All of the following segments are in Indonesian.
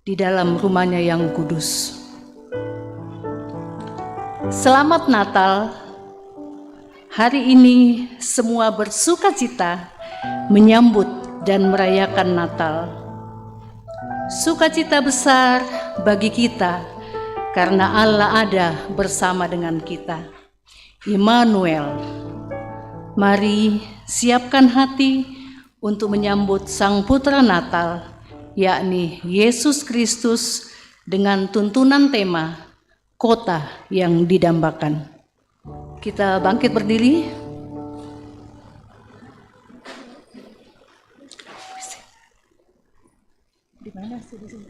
di dalam rumahnya yang kudus. Selamat Natal. Hari ini semua bersukacita menyambut dan merayakan Natal. Sukacita besar bagi kita karena Allah ada bersama dengan kita. Immanuel. Mari siapkan hati untuk menyambut Sang Putra Natal, yakni Yesus Kristus, dengan tuntunan tema Kota yang Didambakan. Kita bangkit berdiri. Di mana sih di sini?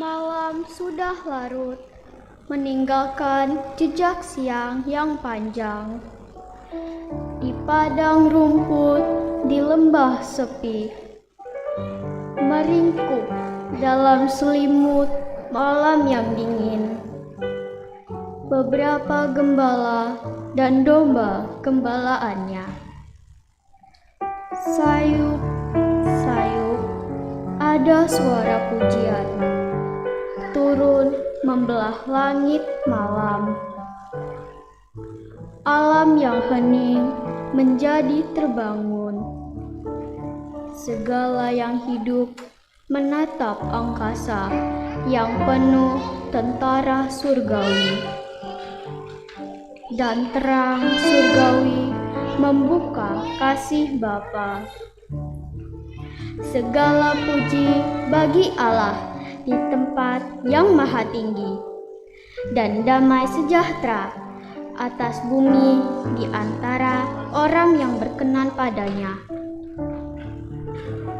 Malam sudah larut, meninggalkan jejak siang yang panjang. Di padang rumput, di lembah sepi, meringkuk dalam selimut malam yang dingin. Beberapa gembala dan domba gembalaannya. Sayup, sayup, ada suara pujian turun membelah langit malam. Alam yang hening menjadi terbangun. Segala yang hidup menatap angkasa yang penuh tentara surgawi. Dan terang surgawi membuka kasih Bapa. Segala puji bagi Allah di tempat yang maha tinggi, dan damai sejahtera atas bumi di antara orang yang berkenan padanya.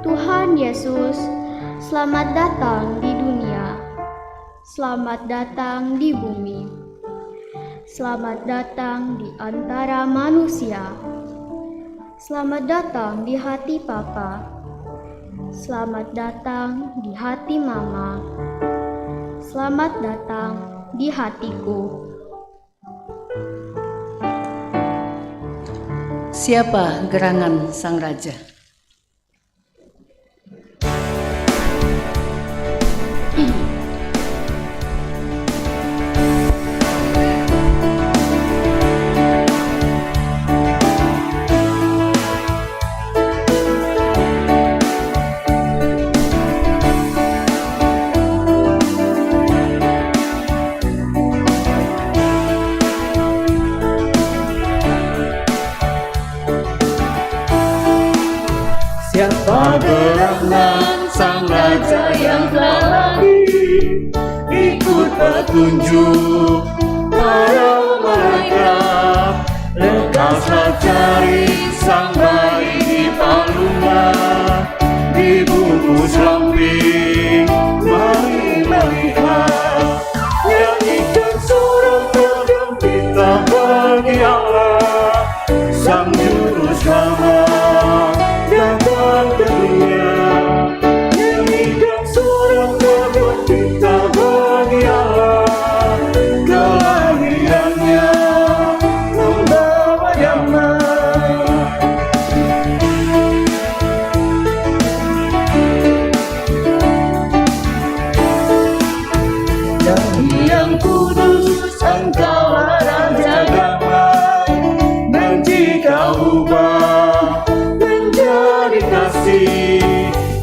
Tuhan Yesus, selamat datang di dunia, selamat datang di bumi, selamat datang di antara manusia, selamat datang di hati Papa. Selamat datang di hati Mama. Selamat datang di hatiku. Siapa gerangan Sang Raja? Siapa gerangan Sang Raja yang telah lahir, ikut petunjuk para mereka. Lekaslah cari Sang bayi di palungnya, dibungkus lamping, mari melihat. Nyanyikan seorang tergembira bagi Allah, Sang Juru Selamat datang ke dunia. Nyanyikan seorang tergembira bagi Allah, kelahirannya membawa damai. Dari yang kudus, Engkaulah Raja damai, dan jika ubah menjadi kasih,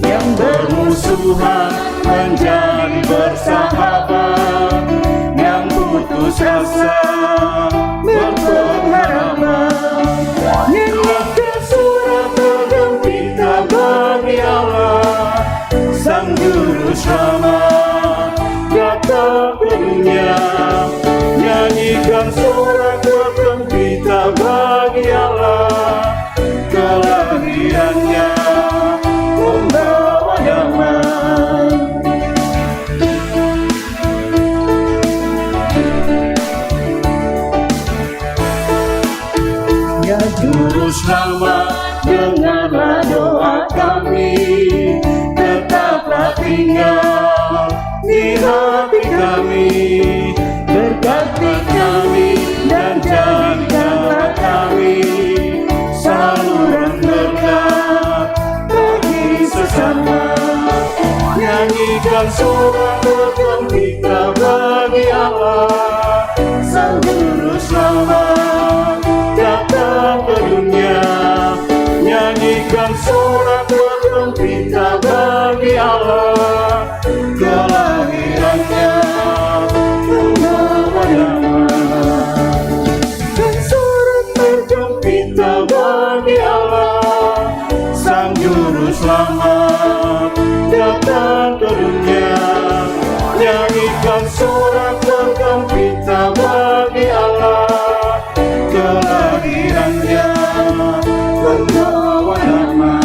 yang bermusuhan menjadi bersahabat, yang putus asa berpengharapan. Nyanyikan suara tergembira bagi Allah, Sang Juru Selamat datang ke dunia. Nyanyikan suara tergembira bagi Allah, kelahirannya membawa damai. bersama, nyanyikan sorak bergembira bagi Allah, Sang Juru Selamat datang ke dunia. Nyanyikan sorak bergembira bagi Allah, kelahirannya membawa damai. Dan sorak bergembira bagi Allah, Sang Juru Selamat datang ke dunia. Nyanyikan sorak bergembira bagi Allah, kelahirannya membawa damai.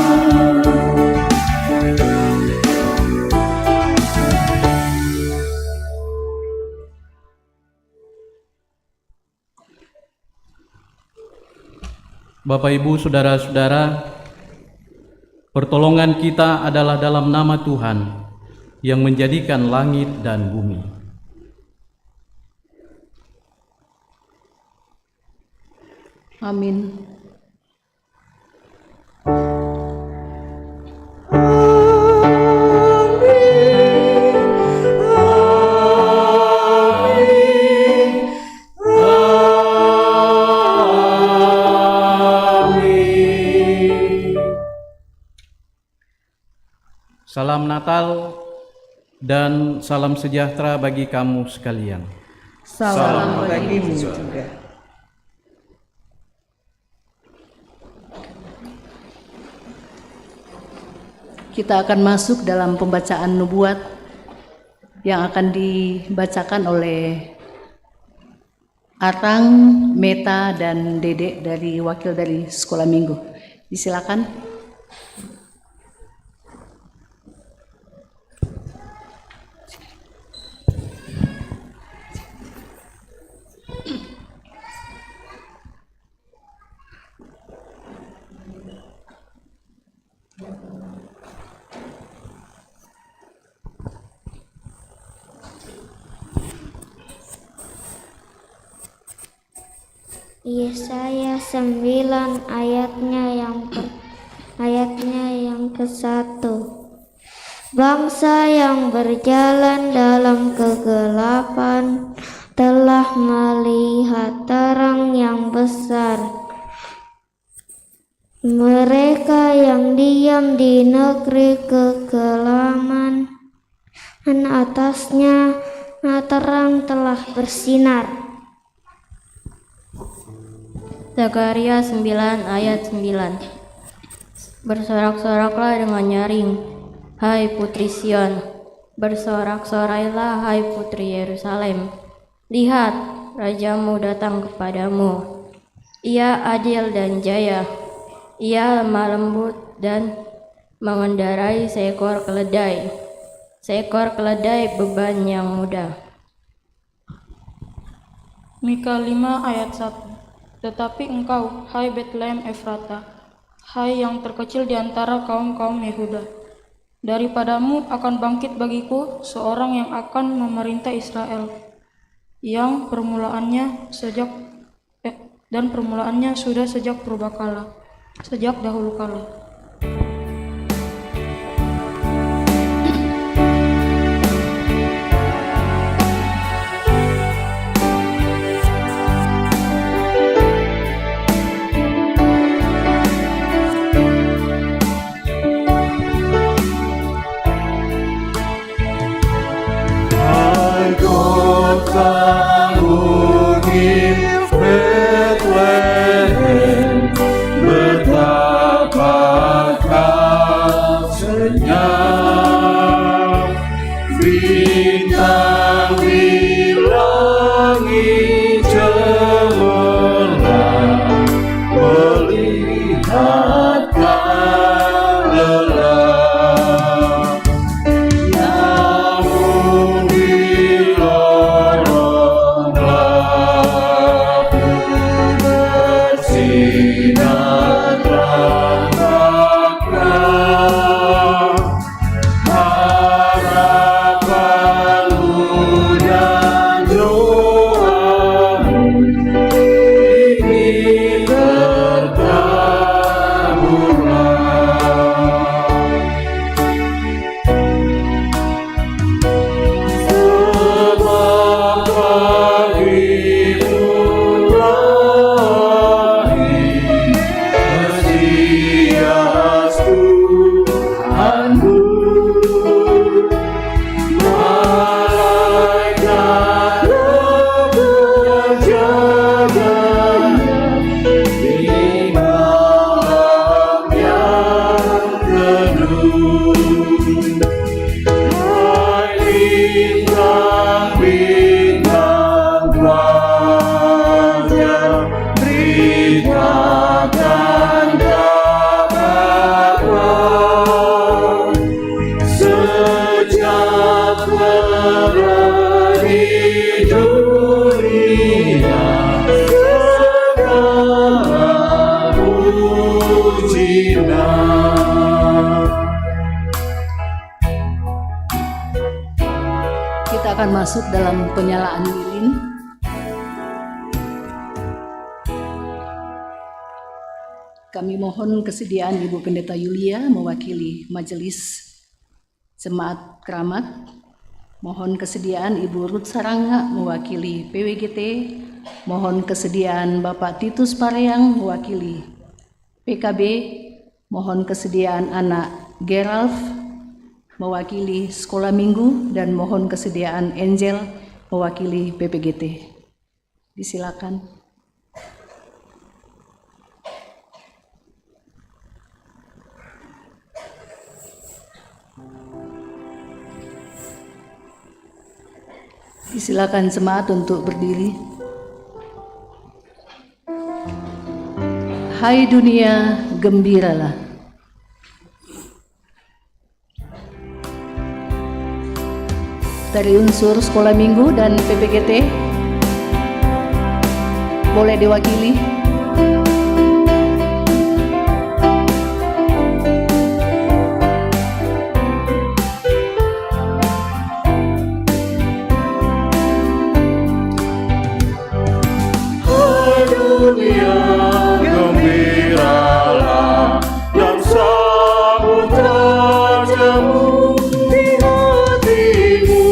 Bapak, Ibu, Saudara-saudara, pertolongan kita adalah dalam nama Tuhan yang menjadikan langit dan bumi. Amin. Salam Natal dan salam sejahtera bagi kamu sekalian. Salam bagimu juga. Kita akan masuk dalam pembacaan nubuat yang akan dibacakan oleh Arang, Meta, dan Dede dari wakil dari Sekolah Minggu. Disilakan. Yesaya 9 ayatnya yang ke-1. Bangsa yang berjalan dalam kegelapan telah melihat terang yang besar. Mereka yang diam di negeri kekelaman, atasnya terang telah bersinar. Zakaria 9 ayat 9. Bersorak-soraklah dengan nyaring, hai putri Sion. Bersorak-sorailah, hai putri Yerusalem. Lihat, rajamu datang kepadamu. Ia adil dan jaya. Ia lemah lembut dan mengendarai seekor keledai. Seekor keledai beban yang mudah. Mika 5 ayat 1. Tetapi engkau, hai Betlehem Efrata, hai yang terkecil di antara kaum-kaum Yehuda, daripadamu akan bangkit bagiku seorang yang akan memerintah Israel, yang permulaannya sudah sejak purbakala, sejak dahulu kala. Bethlehem, betapa kau senyap. Bintang di langit cemerlang, melihat kau lelah. Namun di lorong gelap bersinar terang terang. Harapan Hai bintang-bintang pelajar, beritakan kabarmu. Sejahtera di dunia, segala pujian. Kita akan masuk dalam penyalaan lilin. Kami mohon kesediaan Ibu Pendeta Yulia mewakili Majelis Jemaat Keramat. Mohon kesediaan Ibu Ruth Saranga mewakili PWGT. Mohon kesediaan Bapak Titus Pareang mewakili PKB. Mohon kesediaan anak Geralf mewakili Sekolah Minggu, dan mohon kesediaan Angel mewakili PPGT. Disilakan. Disilakan jemaat untuk berdiri. Hai dunia, gembiralah. Dari unsur Sekolah Minggu dan PPGT boleh diwakili. Hai dunia, gembiralah dan sambut rajamu di hatimu.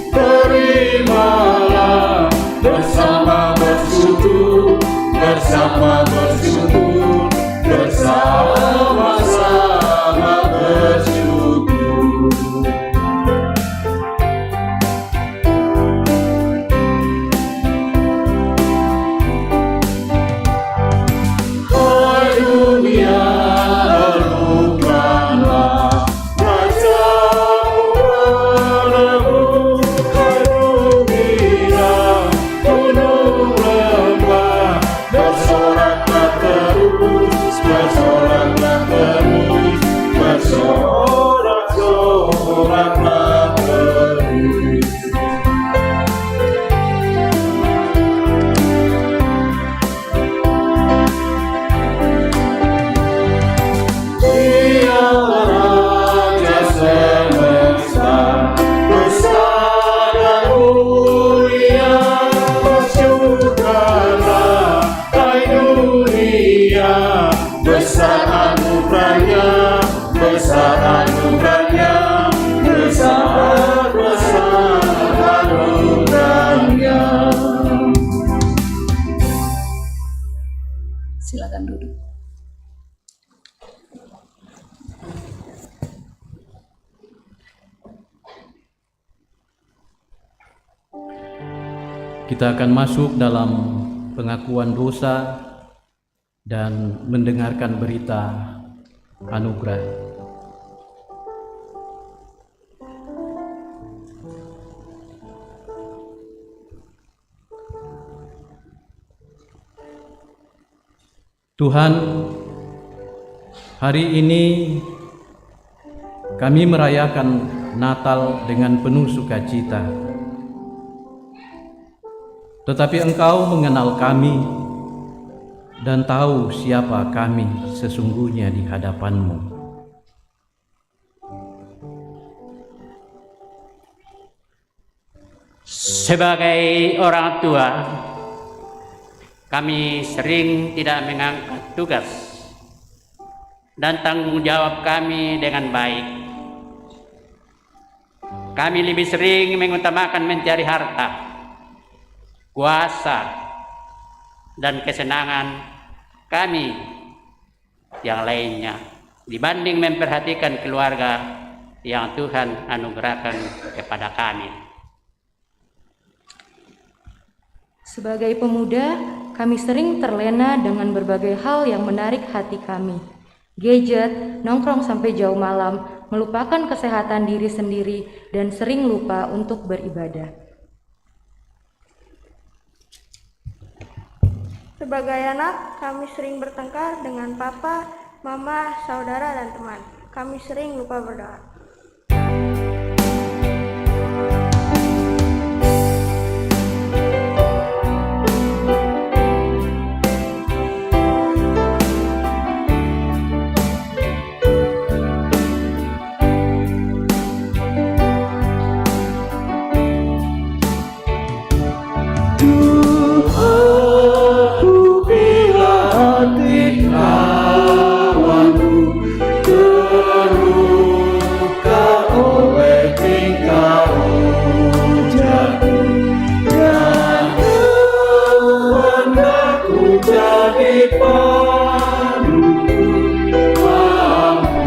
Terimalah bersama bersyukur, bersama-sama bersyukur. Hai dunia, berbukanlah, rajamu menebus. Hai dunia, gunung lembah, bersoraklah terus, bersoraklah terus, bersorak-soraklah terus. Dia Raja semesta, besar dan mulia, bersyukurlah hai dunia, besar anugerahnya, besar anugerahnya, besar anugerahnya. Silakan duduk. Kita akan masuk dalam pengakuan dosa dan mendengarkan berita anugerah. Tuhan, hari ini kami merayakan Natal dengan penuh sukacita. Tetapi Engkau mengenal kami dan tahu siapa kami sesungguhnya di hadapan-Mu. Sebagai orang tua, kami sering tidak mengangkat tugas dan tanggung jawab kami dengan baik. Kami lebih sering mengutamakan mencari harta, kuasa, dan kesenangan kami yang lainnya dibanding memperhatikan keluarga yang Tuhan anugerahkan kepada kami. Sebagai pemuda, kami sering terlena dengan berbagai hal yang menarik hati kami. gadget, nongkrong sampai jauh malam, melupakan kesehatan diri sendiri, dan sering lupa untuk beribadah. Sebagai anak, kami sering bertengkar dengan papa, mama, saudara, dan teman. Kami sering lupa berdoa. Aku bila hati kawanku terluka oleh tingkah ujarku, dan kehendakku jadi paduku, ampunilah.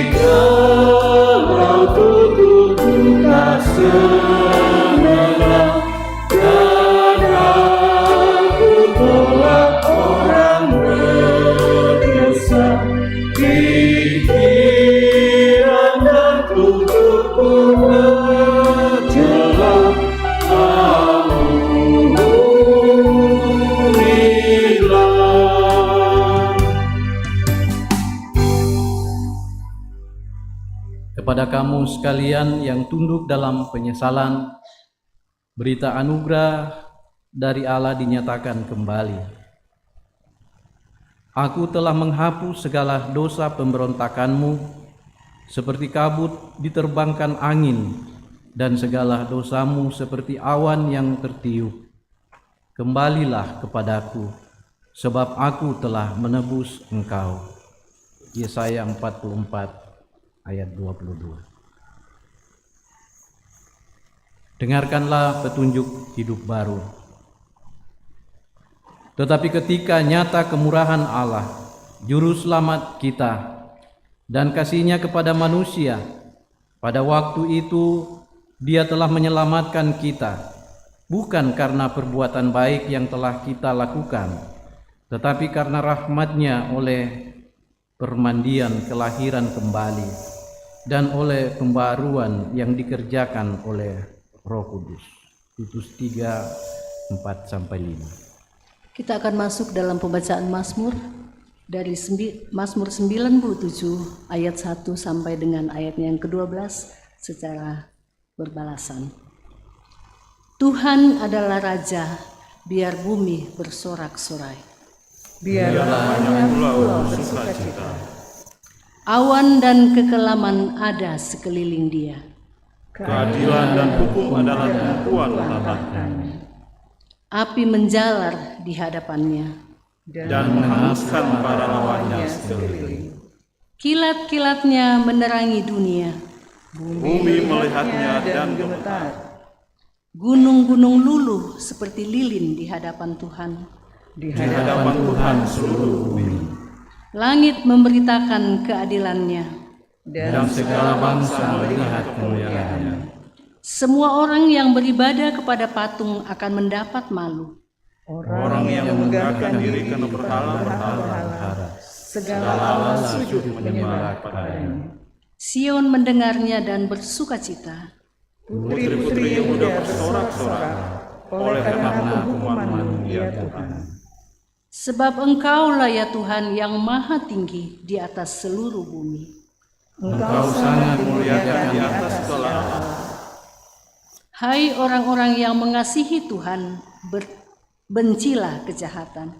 Jikalau tutup buka sebelah dan aku tolak orang berdosa, pikiran dan tubuhku bercelah, ampunilah. Kepada kamu sekalian yang tunduk dalam penyesalan, berita anugerah dari Allah dinyatakan kembali. Aku telah menghapus segala dosa pemberontakanmu, seperti kabut diterbangkan angin, dan segala dosamu seperti awan yang tertiup. Kembalilah kepadaku, sebab aku telah menebus engkau. Yesaya 44 ayat 22. Dengarkanlah petunjuk hidup baru. Tetapi ketika nyata kemurahan Allah, juru selamat kita, dan kasih-Nya kepada manusia, pada waktu itu Dia telah menyelamatkan kita, bukan karena perbuatan baik yang telah kita lakukan, tetapi karena rahmat-Nya oleh permandian kelahiran kembali dan oleh pembaruan yang dikerjakan oleh Roh Kudus. Titus 3:4-5. Kita akan masuk dalam pembacaan Mazmur dari Mazmur 97 ayat 1 sampai dengan ayatnya yang ke-12 secara berbalasan. Tuhan adalah Raja, biar bumi bersorak-sorai. Biarlah banyak pulau bersukacita. Awan dan kekelaman ada sekeliling Dia. Keadilan dan hukum adalah tumpuan tanahnya, Api menjalar di hadapannya. dan menghanguskan para lawannya sekeliling. Kilat-kilatnya menerangi dunia. Bumi melihatnya dan gemetar. Gunung-gunung luluh seperti lilin di hadapan Tuhan. Di hadapan Tuhan seluruh bumi, Langit memberitakan keadilan-Nya. Dan segala bangsa melihat kemuliaan-Nya. Semua orang yang beribadah kepada patung akan mendapat malu. orang yang menegakkan diri karena berhala-berhala, segala Allah sujud menyembah kepadanya. Sion mendengarnya dan bersukacita. Putri-putri Yehuda bersorak-sorak oleh karena hukuman-Mu ya Tuhan. Sebab Engkaulah ya Tuhan yang maha tinggi di atas seluruh bumi. Engkau sangat Muliakan di atas segala Allah. Hai orang-orang yang mengasihi Tuhan, bencilah kejahatan.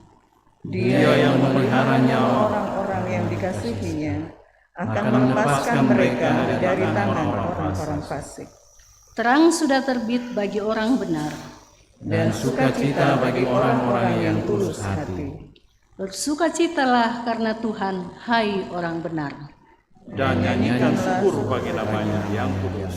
Dia yang memelihara nyawa orang-orang yang dikasihinya akan melepaskan mereka dari tangan orang-orang fasik. Terang sudah terbit bagi orang benar. dan sukacita bagi orang-orang yang tulus hati. Bersukacitalah karena Tuhan, hai orang benar. dan nyanyikan syukur bagi nama-Nya yang kudus.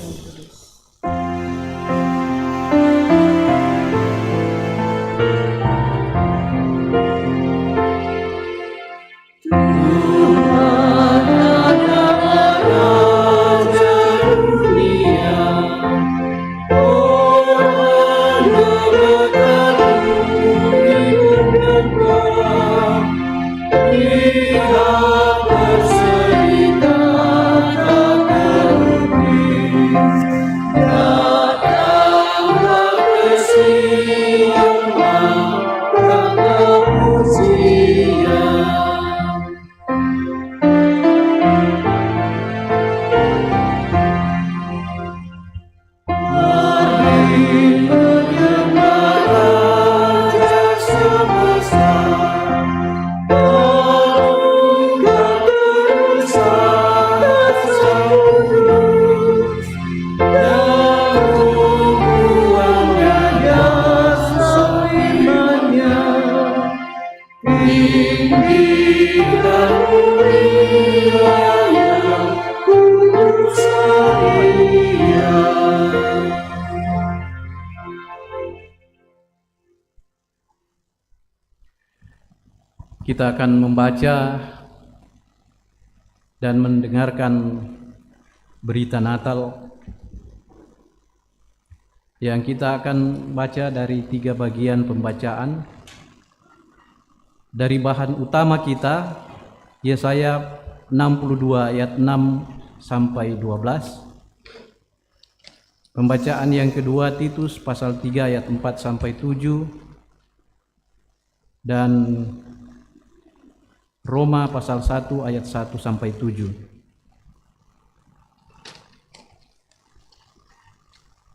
kita akan membaca dan mendengarkan berita Natal yang kita akan baca dari 3 bagian pembacaan. Dari bahan utama kita, Yesaya 62 ayat 6 sampai 12. Pembacaan yang kedua Titus pasal 3 ayat 4 sampai 7 dan Roma pasal 1 ayat 1 sampai 7.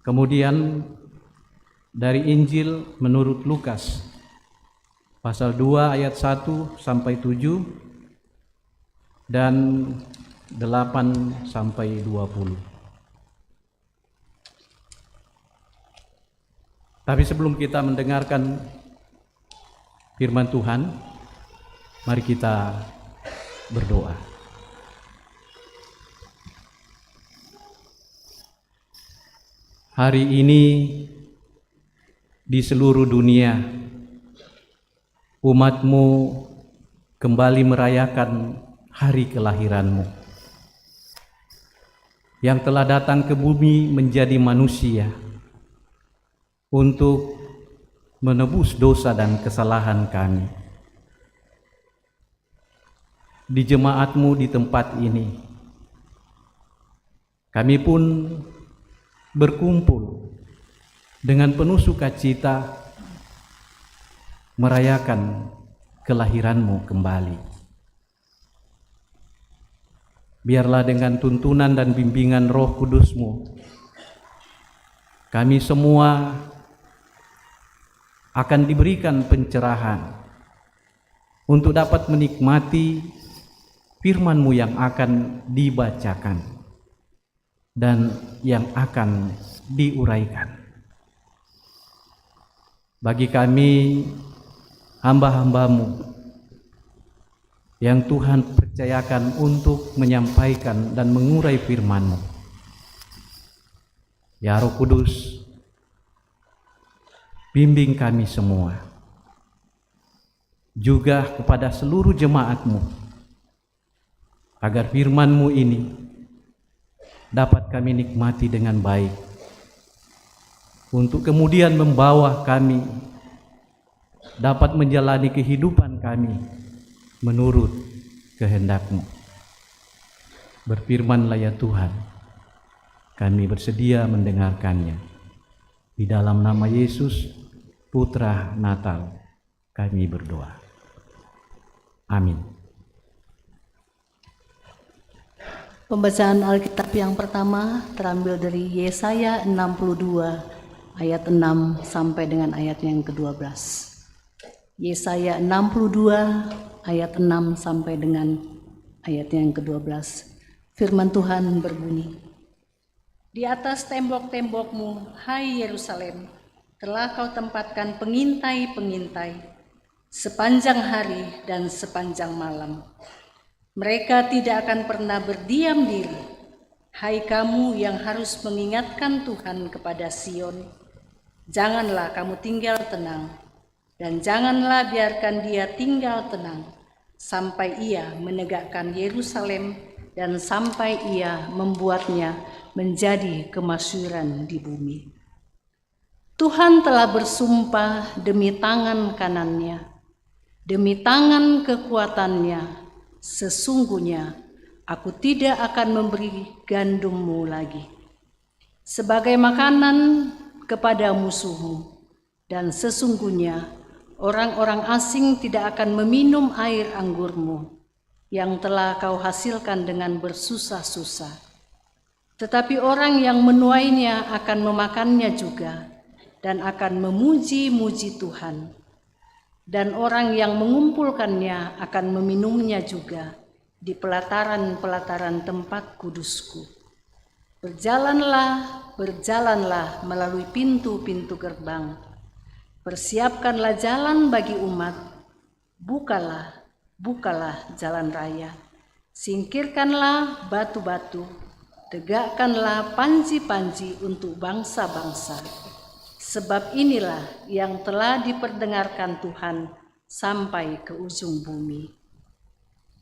Kemudian dari Injil menurut Lukas pasal 2 ayat 1 sampai 7 dan 8 sampai 20. Tapi sebelum kita mendengarkan firman Tuhan, mari kita berdoa. Hari ini di seluruh dunia, umat-Mu kembali merayakan hari kelahiran-Mu yang telah datang ke bumi menjadi manusia untuk menebus dosa dan kesalahan kami. Di jemaat-Mu di tempat ini, kami pun berkumpul dengan penuh sukacita merayakan kelahiran-Mu kembali. Biarlah dengan tuntunan dan bimbingan Roh Kudus-Mu, kami semua akan diberikan pencerahan untuk dapat menikmati firman-Mu yang akan dibacakan dan yang akan diuraikan. Bagi kami hamba-hamba-Mu yang Tuhan percayakan untuk menyampaikan dan mengurai firman-Mu, ya Roh Kudus, bimbing kami semua, juga kepada seluruh jemaat-Mu, agar firman-Mu ini dapat kami nikmati dengan baik, untuk kemudian membawa kami dapat menjalani kehidupan kami menurut kehendak-Mu. Berfirman-Lah ya Tuhan, kami bersedia mendengarkannya. Di dalam nama Yesus, Putra Natal, kami berdoa. Amin. Pembacaan Alkitab yang pertama terambil dari Yesaya 62 ayat 6 sampai dengan ayat yang ke-12. Yesaya 62 ayat 6 sampai dengan ayat yang ke-12. Firman Tuhan berbunyi, "Di atas tembok-tembokmu, hai Yerusalem, telah kau tempatkan pengintai-pengintai sepanjang hari dan sepanjang malam. Mereka tidak akan pernah berdiam diri. Hai kamu yang harus mengingatkan Tuhan kepada Sion, janganlah kamu tinggal tenang, dan janganlah biarkan dia tinggal tenang, sampai ia menegakkan Yerusalem dan sampai ia membuatnya menjadi kemasyhuran di bumi. Tuhan telah bersumpah demi tangan kanannya, demi tangan kekuatannya, sesungguhnya aku tidak akan memberi gandummu lagi sebagai makanan kepada musuhmu, dan sesungguhnya orang-orang asing tidak akan meminum air anggurmu yang telah kau hasilkan dengan bersusah-susah. Tetapi orang yang menuainya akan memakannya juga dan akan memuji-muji Tuhan. Dan orang yang mengumpulkannya akan meminumnya juga di pelataran-pelataran tempat kudusku. Berjalanlah, berjalanlah melalui pintu-pintu gerbang. Persiapkanlah jalan bagi umat. Bukalah, bukalah jalan raya. Singkirkanlah batu-batu. Tegakkanlah panji-panji untuk bangsa-bangsa. Sebab inilah yang telah diperdengarkan Tuhan sampai ke ujung bumi.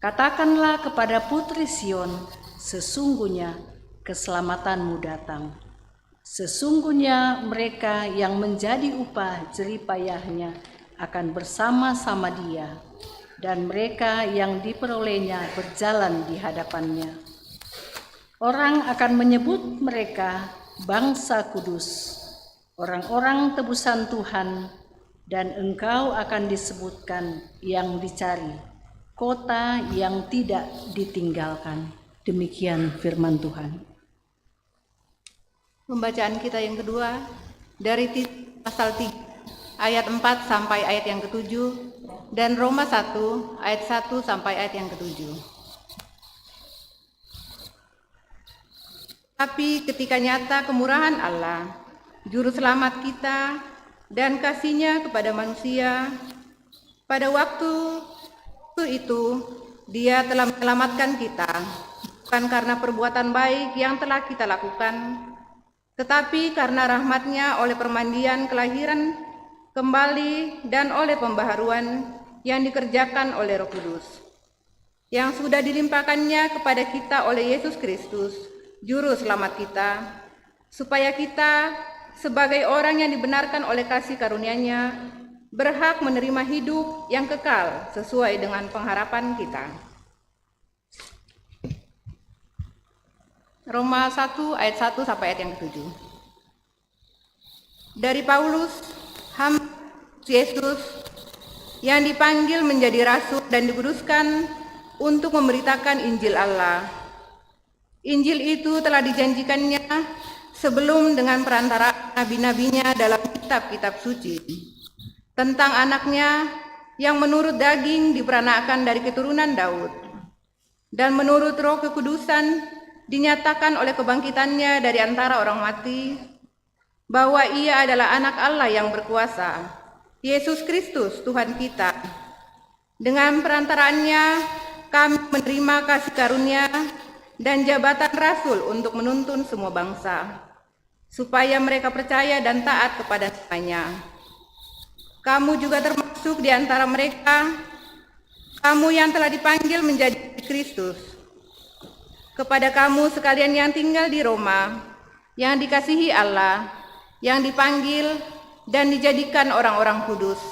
Katakanlah kepada putri Sion, sesungguhnya keselamatanmu datang. Sesungguhnya mereka yang menjadi upah jeripayahnya akan bersama-sama dia, dan mereka yang diperolehnya berjalan di hadapannya. Orang akan menyebut mereka bangsa kudus, orang-orang tebusan Tuhan, dan engkau akan disebutkan yang dicari, kota yang tidak ditinggalkan. Demikian firman Tuhan. Pembacaan kita yang kedua dari pasal 3 ayat 4 sampai ayat yang ke-7 dan Roma 1 ayat 1 sampai ayat yang ke-7. Tapi ketika nyata kemurahan Allah, juru selamat kita dan kasih-Nya kepada manusia, pada waktu itu Dia telah menyelamatkan kita, bukan karena perbuatan baik yang telah kita lakukan, tetapi karena rahmat-Nya oleh permandian kelahiran kembali dan oleh pembaharuan yang dikerjakan oleh Roh Kudus, yang sudah dilimpahkannya kepada kita oleh Yesus Kristus, Juru Selamat kita, supaya kita sebagai orang yang dibenarkan oleh kasih karunia-Nya berhak menerima hidup yang kekal sesuai dengan pengharapan kita. Roma 1 ayat 1 sampai ayat yang ke-7. Dari Paulus, hamba Yesus yang dipanggil menjadi rasul dan dikuduskan untuk memberitakan Injil Allah. Injil itu telah dijanjikannya sebelum dengan perantara nabi-nabinya dalam kitab-kitab suci tentang anaknya yang menurut daging diperanakan dari keturunan Daud dan menurut Roh kekudusan dinyatakan oleh kebangkitannya dari antara orang mati, bahwa Ia adalah anak Allah yang berkuasa, Yesus Kristus Tuhan kita. Dengan perantaraannya kami menerima kasih karunia dan jabatan rasul untuk menuntun semua bangsa, supaya mereka percaya dan taat kepada namanya. Kamu juga termasuk di antara mereka, kamu yang telah dipanggil menjadi Kristus. Kepada kamu sekalian yang tinggal di Roma, yang dikasihi Allah, yang dipanggil dan dijadikan orang-orang kudus,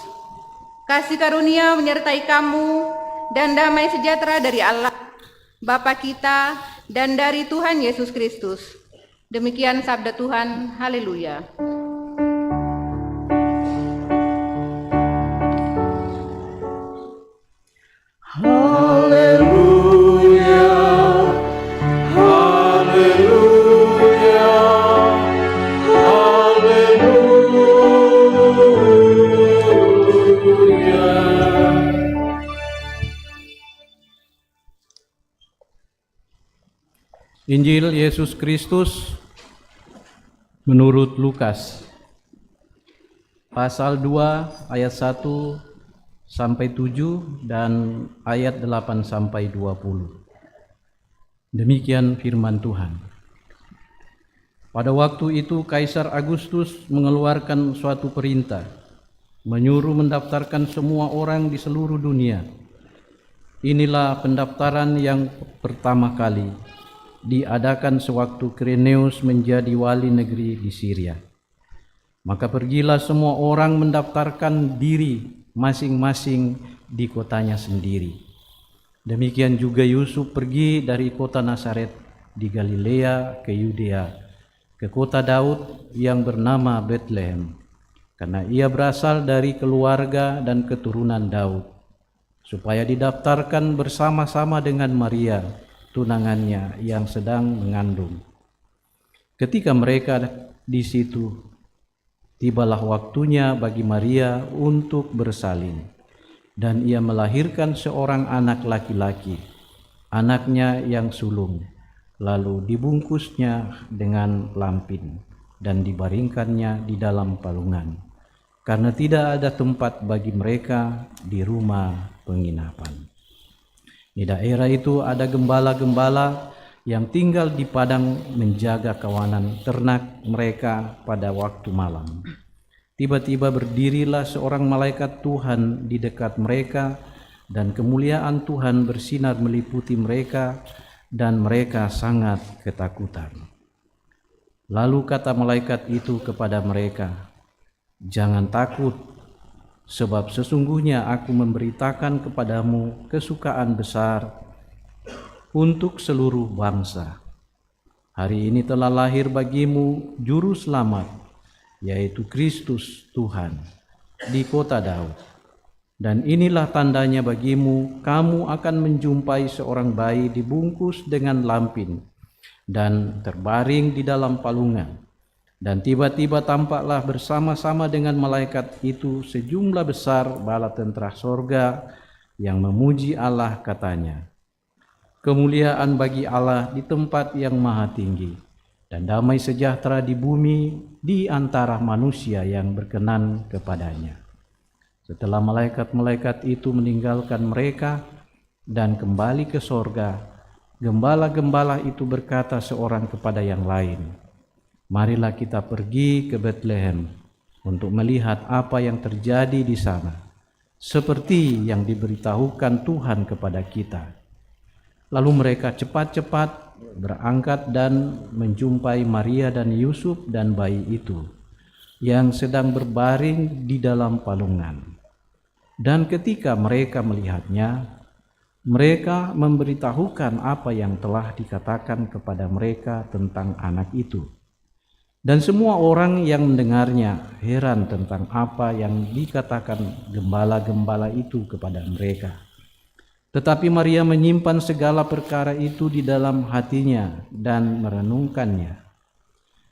kasih karunia menyertai kamu dan damai sejahtera dari Allah Bapa kita dan dari Tuhan Yesus Kristus. Demikian sabda Tuhan. Haleluya. Injil Yesus Kristus menurut Lukas pasal 2 ayat 1 sampai 7 dan ayat 8 sampai 20. Demikian firman Tuhan. Pada waktu itu Kaisar Agustus mengeluarkan suatu perintah, menyuruh mendaftarkan semua orang di seluruh dunia. Inilah pendaftaran yang pertama kali diadakan sewaktu Quirinius menjadi wali negeri di Syria. Maka pergilah semua orang mendaftarkan diri masing-masing di kotanya sendiri. Demikian juga Yusuf pergi dari kota Nazaret di Galilea ke Yudea, ke kota Daud yang bernama Betlehem, karena ia berasal dari keluarga dan keturunan Daud, supaya didaftarkan bersama-sama dengan Maria, tunangannya yang sedang mengandung. Ketika mereka di situ, tibalah waktunya bagi Maria untuk bersalin, dan ia melahirkan seorang anak laki-laki, anaknya yang sulung, lalu dibungkusnya dengan lampin dan dibaringkannya di dalam palungan, karena tidak ada tempat bagi mereka di rumah penginapan. Di daerah itu ada gembala-gembala yang tinggal di padang menjaga kawanan ternak mereka pada waktu malam. tiba-tiba berdirilah seorang malaikat Tuhan di dekat mereka, dan kemuliaan Tuhan bersinar meliputi mereka, dan mereka sangat ketakutan. Lalu kata malaikat itu kepada mereka, "Jangan takut, sebab sesungguhnya aku memberitakan kepadamu kesukaan besar untuk seluruh bangsa. Hari ini telah lahir bagimu juru selamat, yaitu Kristus Tuhan, di kota Daud. Dan inilah tandanya bagimu, kamu akan menjumpai seorang bayi dibungkus dengan lampin dan terbaring di dalam palungan. Dan tiba-tiba tampaklah bersama-sama dengan malaikat itu sejumlah besar bala tentara sorga yang memuji Allah, katanya, kemuliaan bagi Allah di tempat yang maha tinggi, dan damai sejahtera di bumi di antara manusia yang berkenan kepadanya." Setelah malaikat-malaikat itu meninggalkan mereka dan kembali ke sorga, gembala-gembala itu berkata seorang kepada yang lain, "Marilah kita pergi ke Betlehem untuk melihat apa yang terjadi di sana, seperti yang diberitahukan Tuhan kepada kita." Lalu mereka cepat-cepat berangkat dan menjumpai Maria dan Yusuf dan bayi itu yang sedang berbaring di dalam palungan. Dan ketika mereka melihatnya, mereka memberitahukan apa yang telah dikatakan kepada mereka tentang anak itu. Dan semua orang yang mendengarnya heran tentang apa yang dikatakan gembala-gembala itu kepada mereka. Tetapi Maria menyimpan segala perkara itu di dalam hatinya dan merenungkannya.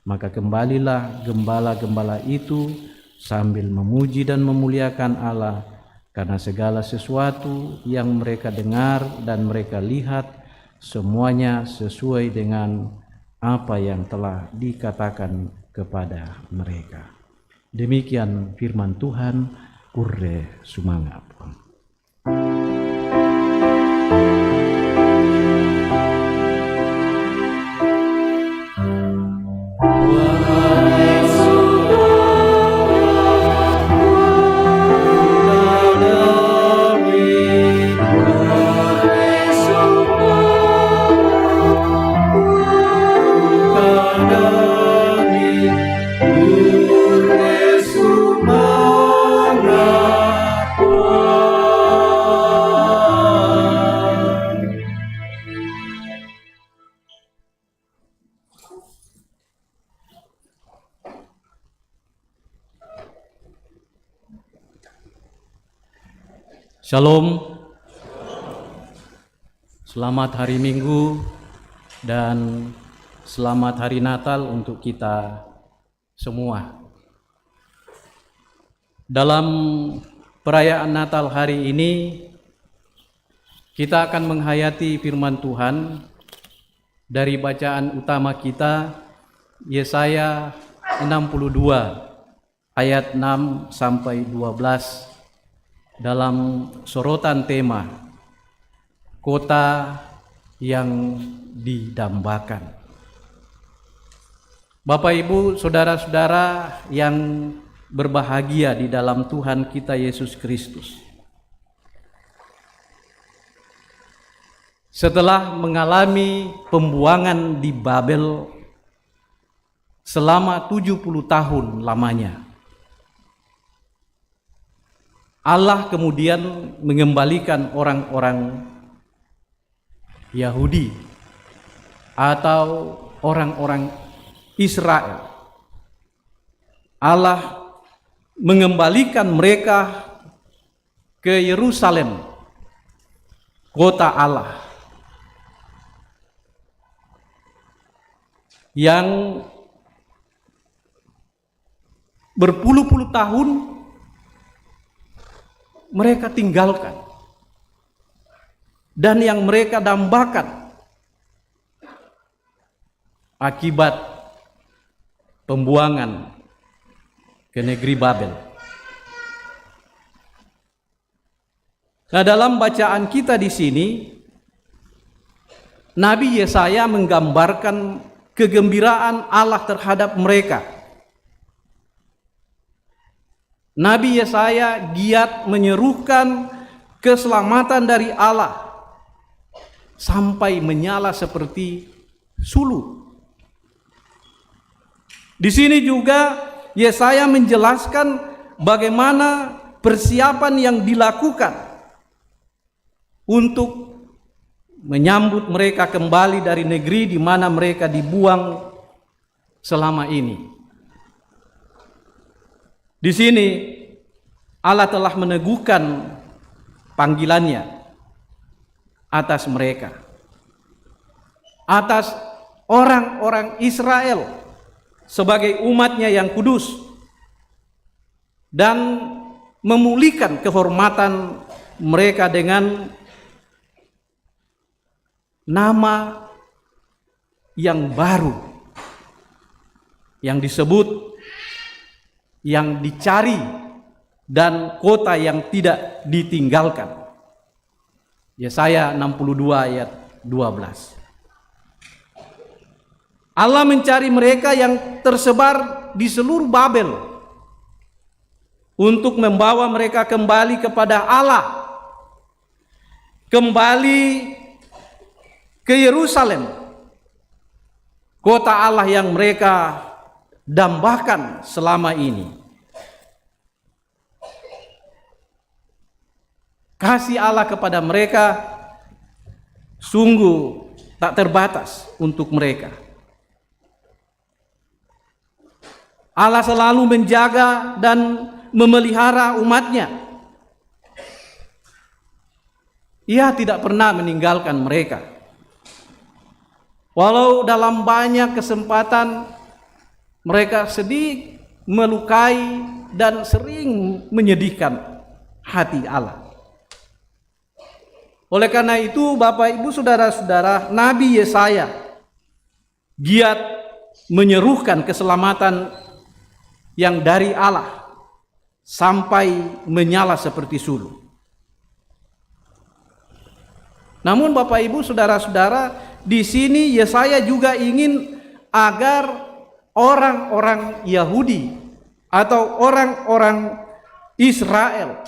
Maka kembalilah gembala-gembala itu sambil memuji dan memuliakan Allah karena segala sesuatu yang mereka dengar dan mereka lihat, semuanya sesuai dengan apa yang telah dikatakan kepada mereka. Demikian firman Tuhan. Ure sumangap. Shalom, selamat hari Minggu dan selamat hari Natal untuk kita semua. Dalam perayaan Natal hari ini, kita akan menghayati firman Tuhan dari bacaan utama kita, Yesaya 62 ayat 6 sampai 12. Dalam sorotan tema kota yang didambakan. Bapak, Ibu, saudara-saudara yang berbahagia di dalam Tuhan kita Yesus Kristus, setelah mengalami pembuangan di Babel selama 70 tahun lamanya, Allah kemudian mengembalikan orang-orang Yahudi atau orang-orang Israel. Allah mengembalikan mereka ke Yerusalem, kota Allah, yang berpuluh-puluh tahun mereka tinggalkan dan yang mereka dambakan akibat pembuangan ke negeri Babel. Nah, dalam bacaan kita di sini, Nabi Yesaya menggambarkan kegembiraan Allah terhadap mereka Nabi Yesaya giat menyerukan keselamatan dari Allah sampai menyala seperti sulu. Di sini juga Yesaya menjelaskan bagaimana persiapan yang dilakukan untuk menyambut mereka kembali dari negeri di mana mereka dibuang selama ini. Di sini Allah telah meneguhkan panggilannya atas mereka, atas orang-orang Israel sebagai umatnya yang kudus, dan memulihkan kehormatan mereka dengan nama yang baru, yang disebut, yang dicari, dan kota yang tidak ditinggalkan. Yesaya 62 ayat 12. Allah mencari mereka yang tersebar di seluruh Babel untuk membawa mereka kembali kepada Allah, kembali ke Yerusalem, kota Allah yang mereka dambakan selama ini. Kasih Allah kepada mereka sungguh tak terbatas untuk mereka. Allah selalu menjaga dan memelihara umatnya. Ia tidak pernah meninggalkan mereka. Walau dalam banyak kesempatan mereka sedih, melukai, dan sering menyedihkan hati Allah. Oleh karena itu, Bapak Ibu Saudara-saudara, Nabi Yesaya giat menyerukan keselamatan yang dari Allah sampai menyala seperti sulu. Namun Bapak Ibu Saudara-saudara, di sini Yesaya juga ingin agar orang-orang Yahudi atau orang-orang Israel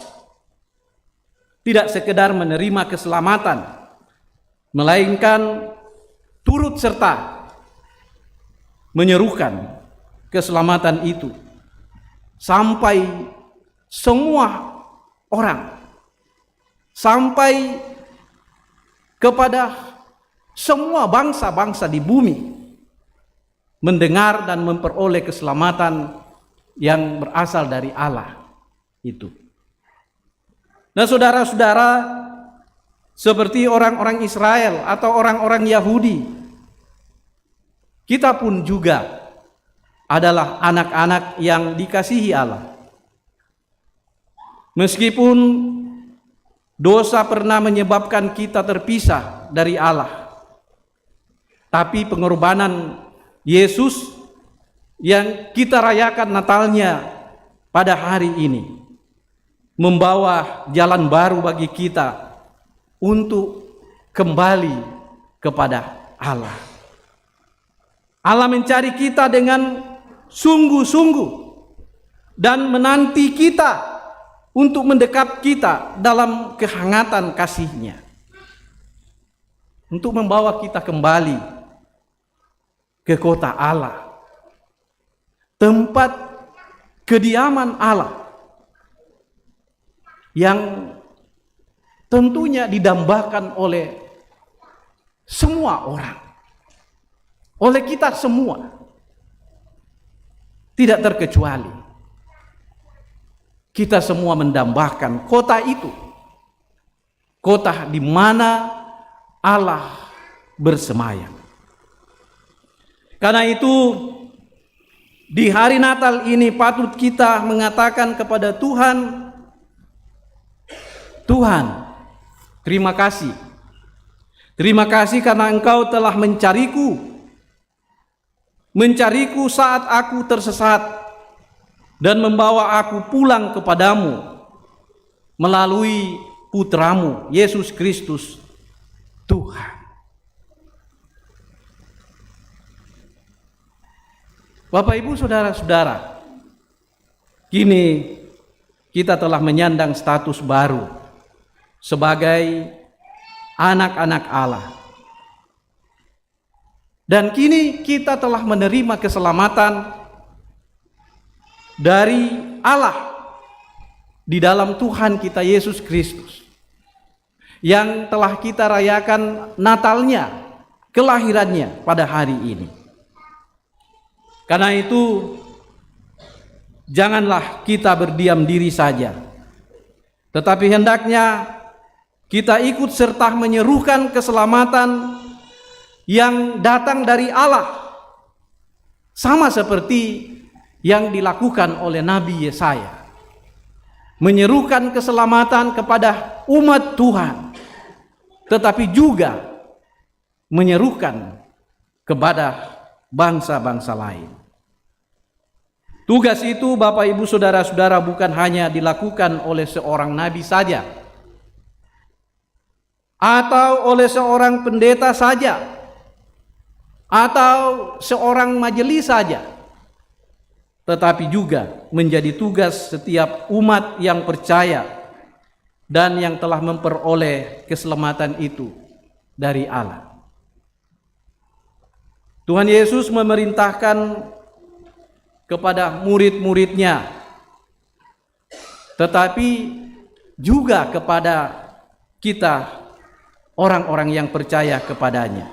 tidak sekedar menerima keselamatan, melainkan turut serta menyerukan keselamatan itu sampai semua orang, sampai kepada semua bangsa-bangsa di bumi mendengar dan memperoleh keselamatan yang berasal dari Allah itu. Nah, saudara-saudara, seperti orang-orang Israel atau orang-orang Yahudi, kita pun juga adalah anak-anak yang dikasihi Allah. Meskipun dosa pernah menyebabkan kita terpisah dari Allah, tapi pengorbanan Yesus yang kita rayakan Natalnya pada hari ini membawa jalan baru bagi kita untuk kembali kepada Allah. Allah mencari kita dengan sungguh-sungguh dan menanti kita untuk mendekat kita dalam kehangatan kasih-Nya, untuk membawa kita kembali ke kota Allah, tempat kediaman Allah yang tentunya didambakan oleh semua orang, oleh kita semua, tidak terkecuali. Kita semua mendambakan kota itu, kota di mana Allah bersemayam. Karena itu, di hari Natal ini patut kita mengatakan kepada Tuhan, Tuhan, terima kasih. Terima kasih karena Engkau telah mencariku saat aku tersesat dan membawa aku pulang kepadamu melalui Putramu, Yesus Kristus, Tuhan. Bapak Ibu Saudara-saudara, kini kita telah menyandang status baru sebagai anak-anak Allah. Dan kini kita telah menerima keselamatan dari Allah di dalam Tuhan kita Yesus Kristus, yang telah kita rayakan Natalnya, kelahirannya pada hari ini. Karena itu, janganlah kita berdiam diri saja, tetapi hendaknya kita ikut serta menyerukan keselamatan yang datang dari Allah, sama seperti yang dilakukan oleh Nabi Yesaya, menyerukan keselamatan kepada umat Tuhan, tetapi juga menyerukan kepada bangsa-bangsa lain. Tugas itu, Bapak Ibu Saudara-saudara, bukan hanya dilakukan oleh seorang nabi saja atau oleh seorang pendeta saja atau seorang majelis saja, tetapi juga menjadi tugas setiap umat yang percaya dan yang telah memperoleh keselamatan itu dari Allah. Tuhan Yesus memerintahkan kepada murid-muridnya, tetapi juga kepada kita, orang-orang yang percaya kepadanya.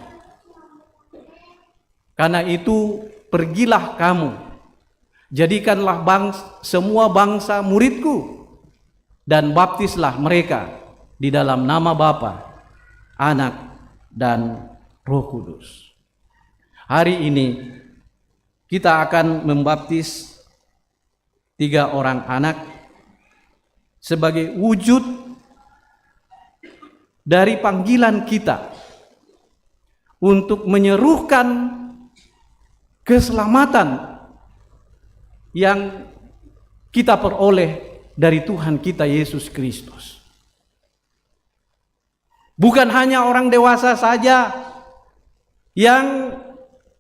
Karena itu, pergilah kamu, jadikanlah semua bangsa muridku, dan baptislah mereka di dalam nama Bapa, Anak, dan Roh Kudus. Hari ini kita akan membaptis 3 orang anak sebagai wujud dari panggilan kita untuk menyerukan keselamatan yang kita peroleh dari Tuhan kita Yesus Kristus. Bukan hanya orang dewasa saja yang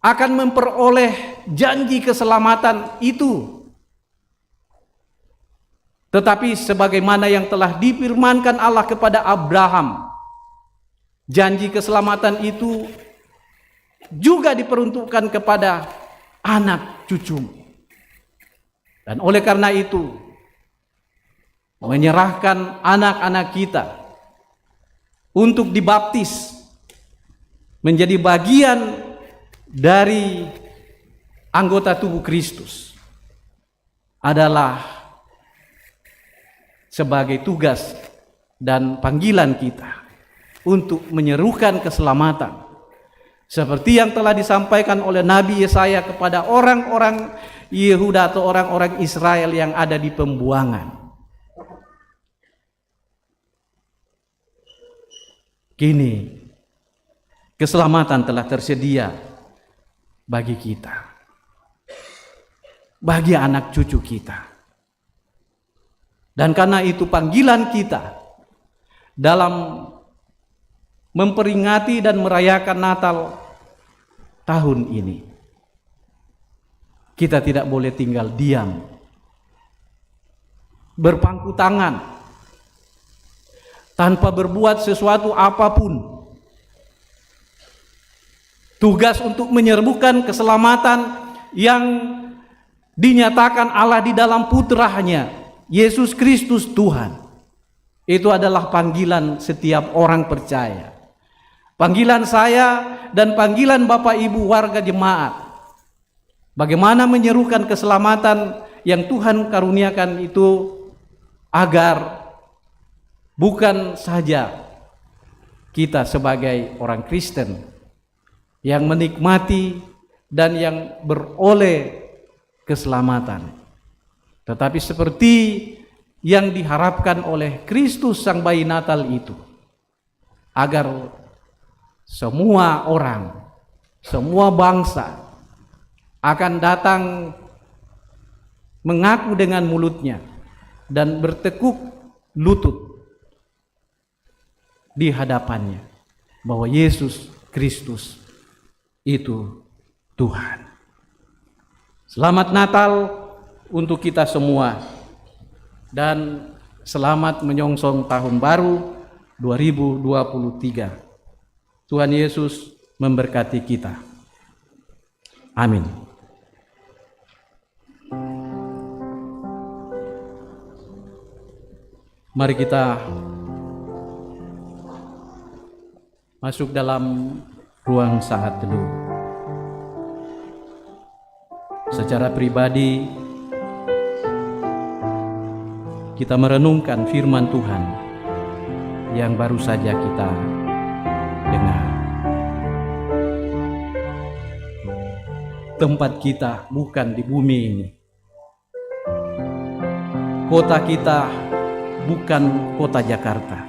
akan memperoleh janji keselamatan itu, tetapi sebagaimana yang telah difirmankan Allah kepada Abraham, janji keselamatan itu juga diperuntukkan kepada anak cucumu. Dan oleh karena itu, menyerahkan anak-anak kita untuk dibaptis menjadi bagian dari anggota tubuh Kristus adalah sebagai tugas dan panggilan kita untuk menyerukan keselamatan, seperti yang telah disampaikan oleh Nabi Yesaya kepada orang-orang Yehuda atau orang-orang Israel yang ada di pembuangan. Kini keselamatan telah tersedia bagi kita, bagi anak cucu kita. Dan karena itu panggilan kita dalam memperingati dan merayakan Natal tahun ini, kita tidak boleh tinggal diam, berpangku tangan, tanpa berbuat sesuatu apapun. Tugas untuk menyerukan keselamatan yang dinyatakan Allah di dalam putranya, Yesus Kristus Tuhan. Itu adalah panggilan setiap orang percaya. Panggilan saya dan panggilan Bapak Ibu warga jemaat. Bagaimana menyerukan keselamatan yang Tuhan karuniakan itu, agar bukan saja kita sebagai orang Kristen yang menikmati dan yang beroleh keselamatan, tetapi seperti yang diharapkan oleh Kristus Sang Bayi Natal itu, agar semua orang, semua bangsa akan datang mengaku dengan mulutnya dan bertekuk lutut di hadapannya bahwa Yesus Kristus itu Tuhan. Selamat Natal untuk kita semua. dan selamat menyongsong tahun baru 2023. Tuhan Yesus memberkati kita. Amin. Mari kita masuk dalam ruang saat teduh. Secara pribadi, kita merenungkan firman Tuhan yang baru saja kita dengar. Tempat kita bukan di bumi ini. Kota kita bukan kota Jakarta,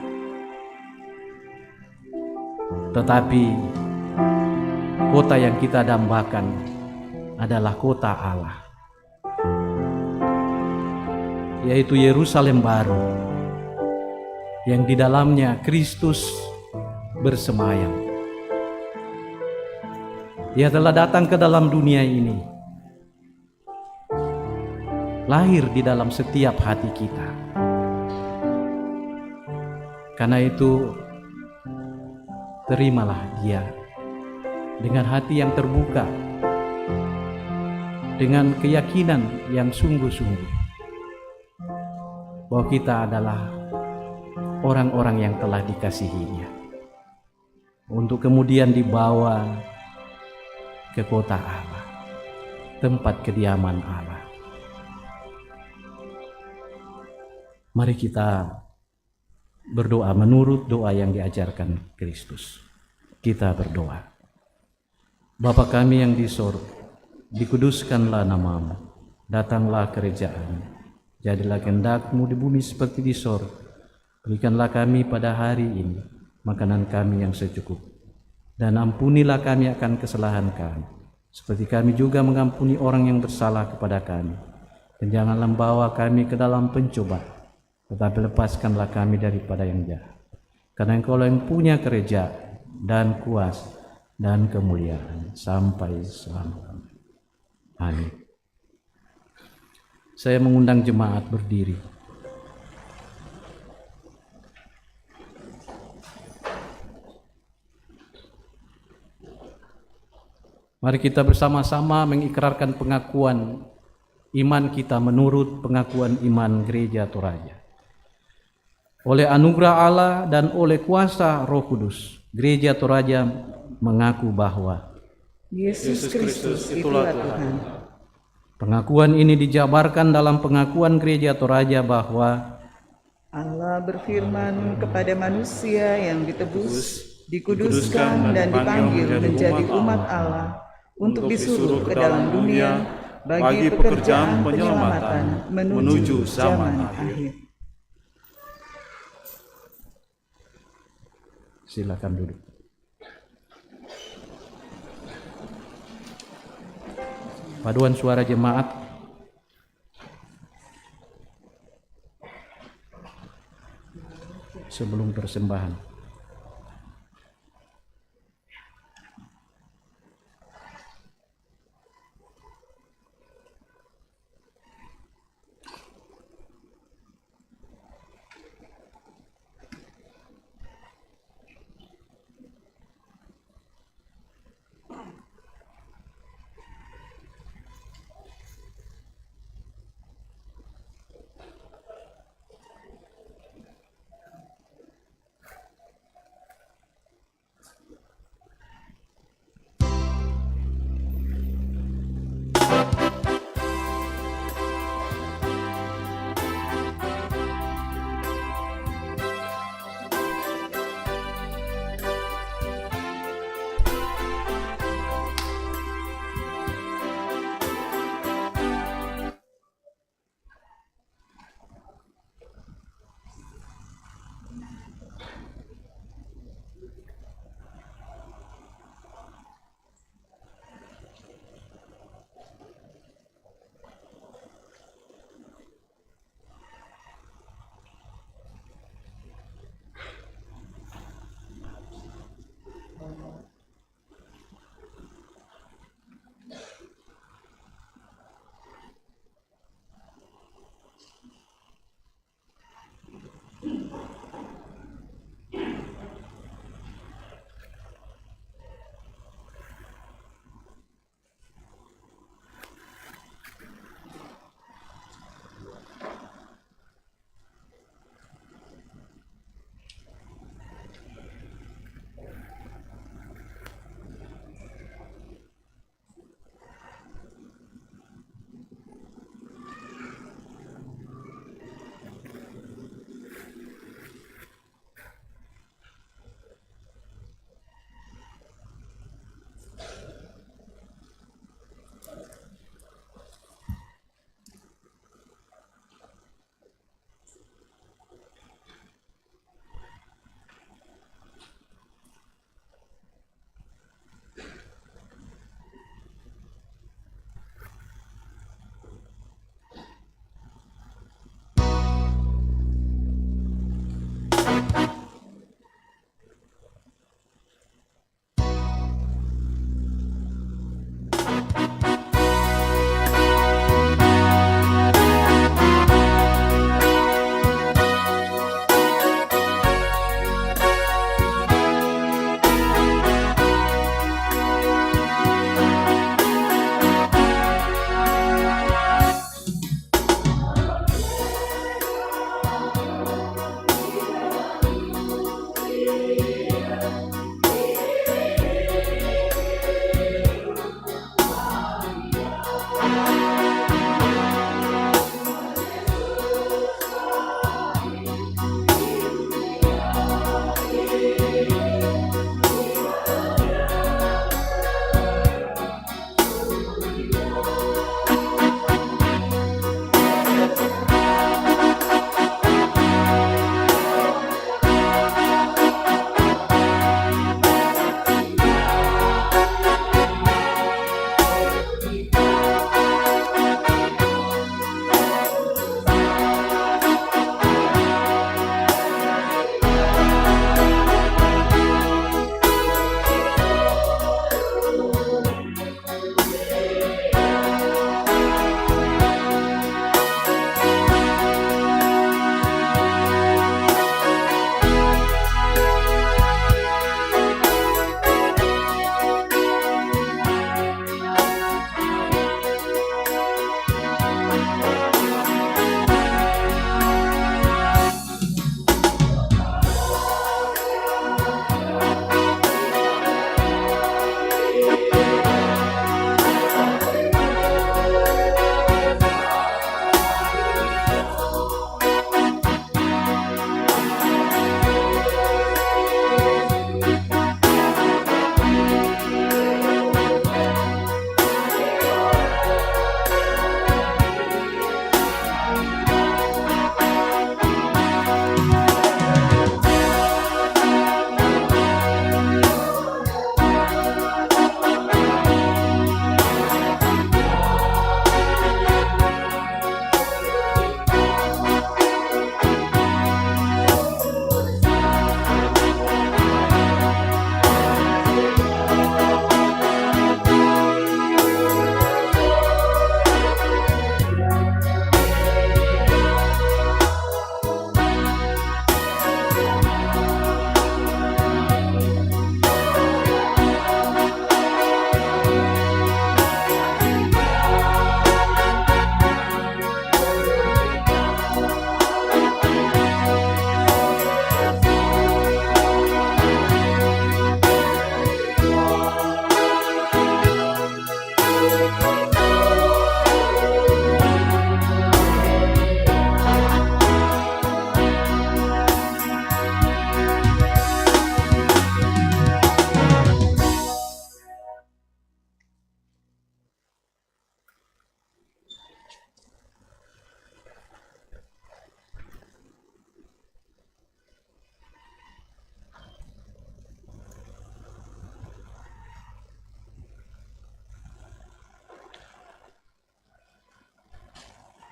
tetapi kota yang kita dambakan adalah kota Allah, yaitu Yerusalem baru, yang di dalamnya Kristus bersemayam. Dia telah datang ke dalam dunia ini, lahir di dalam setiap hati kita. Karena itu, terimalah Dia dengan hati yang terbuka, dengan keyakinan yang sungguh-sungguh bahwa kita adalah orang-orang yang telah dikasihi-Nya, untuk kemudian dibawa ke kota Allah, tempat kediaman Allah. Mari kita berdoa menurut doa yang diajarkan Kristus. Kita berdoa. Bapa kami yang di sorga, dikuduskanlah namamu, datanglah kerajaan-Mu, jadilah kehendak-Mu di bumi seperti di sorga. Berikanlah kami pada hari ini makanan kami yang secukup, dan ampunilah kami akan kesalahan kami, seperti kami juga mengampuni orang yang bersalah kepada kami. Dan janganlah membawa kami ke dalam pencobaan, tetapi lepaskanlah kami daripada yang jahat. Karena Engkau yang punya kerajaan dan kuasa dan kemuliaan sampai selama-lamanya. Amin. Saya mengundang jemaat berdiri. Mari kita bersama-sama mengikrarkan pengakuan iman kita menurut pengakuan iman Gereja Toraja. Oleh anugerah Allah dan oleh kuasa Roh Kudus, Gereja Toraja mengaku bahwa Yesus Kristus itulah Tuhan. Pengakuan ini dijabarkan dalam pengakuan Gereja Toraja bahwa Allah berfirman kepada manusia yang ditebus, dikuduskan dan dipanggil menjadi umat Allah untuk disuruh ke dalam dunia bagi pekerjaan penyelamatan menuju zaman akhir. Silakan duduk. Paduan suara jemaat. Sebelum persembahan.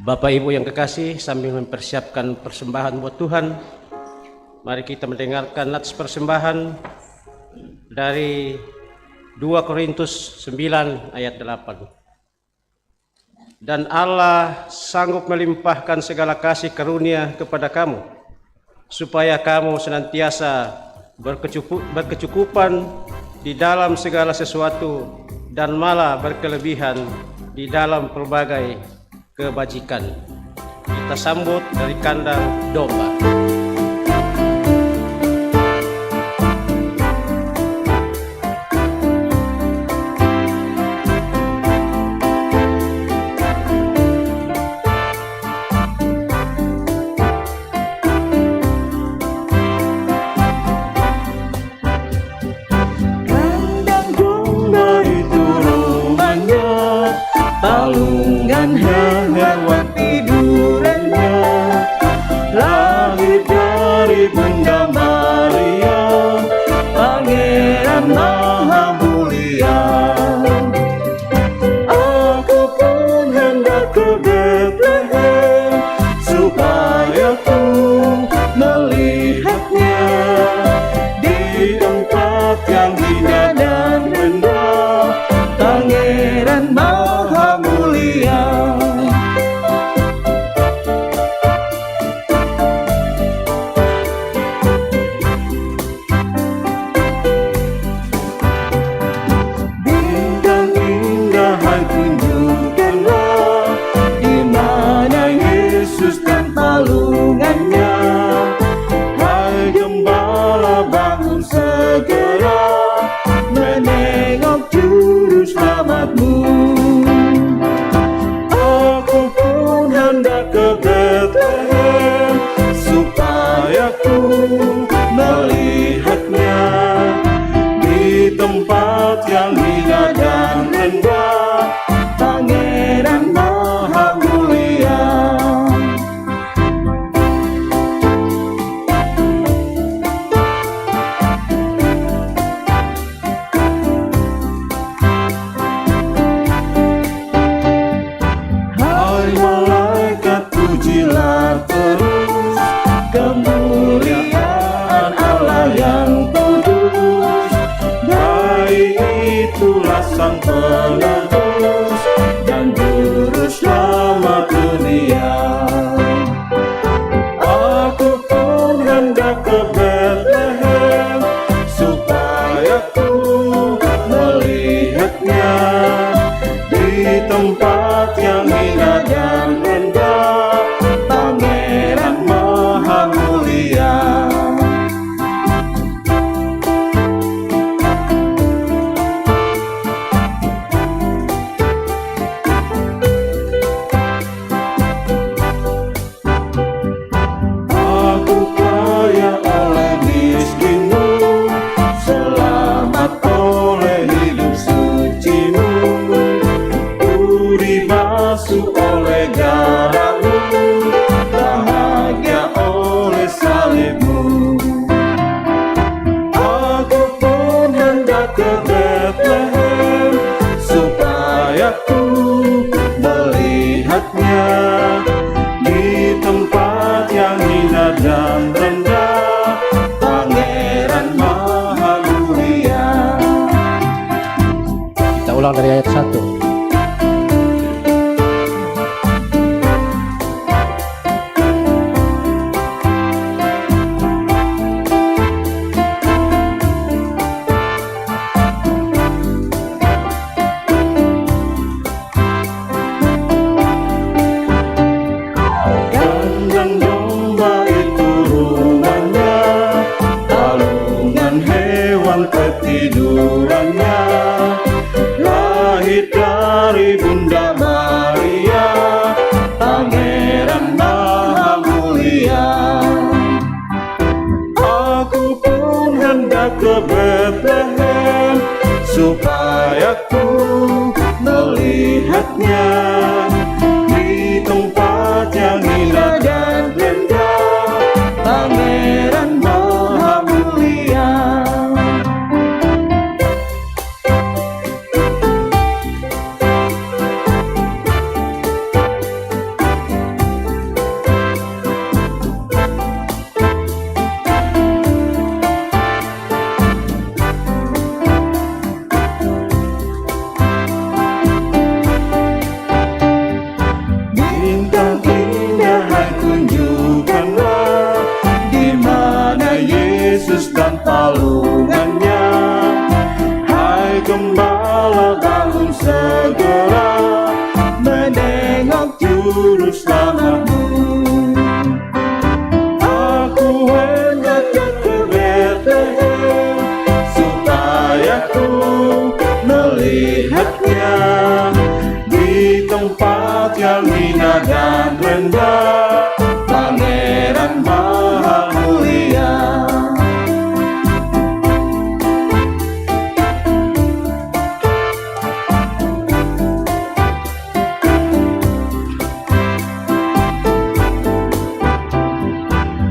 Bapak Ibu yang kekasih, sambil mempersiapkan persembahan buat Tuhan, mari kita mendengarkan nats persembahan dari 2 Korintus 9 ayat 8. Dan Allah sanggup melimpahkan segala kasih karunia kepada kamu, supaya kamu senantiasa berkecukupan di dalam segala sesuatu dan malah berkelebihan di dalam pelbagai kebajikan. Kita sambut dari kandang domba. Palungan hewan tidurannya, lahir dari Bunda Maria, Pangeran Maha Mulia. Aku pun hendak ke Bethlehem, supaya ku melihatnya di tempat yang hina dan rendah, Pangeran Maha Mulia. Bintang indah, hai tunjukkanlah di mana Yesus dan palungannya. Hai gembala, bangun segera menengok juru selamatmu. Aku pun hendak ke Bethlehem, supaya ku melihatnya di tempat yang hina dan rendah, Pangeran Maha Mulia. Hai malaikat, pujilah terus kemuliaan Allah yang kudus. Bayi itulah sang penebus dan juru selamat dunia. Aku pun hendak ke Bethlehem, supaya ku melihatnya di tempat yang hina dan rendah, Pangeran Maha Mulia. Aku kaya oleh miskinmu, selamat oleh hidup sucimu. Ku dibasuh oleh darahmu, bahagia oleh salibmu. Aku pun hendak ke Bethlehem, supaya ku melihatnya di tempat yang hina dan rendah, Pangeran Maha Mulia. Kita ulang dari ayat 1. Kandang domba itu rumahnya, palungan hewan ketidurannya, lahir dari Bunda Maria, Pangeran Maha Mulia. Aku pun hendak ke Bethlehem, supaya ku melihatnya di tempat yang hina dan rendah, Pangeran Maha Mulia. Bintang indah, hai tunjukkanlah di segera menengok juru selamatmu. Aku hendak ke Betlehem supaya ku melihatnya di tempat yang hina dan rendah, Pangeran Maha Mulia.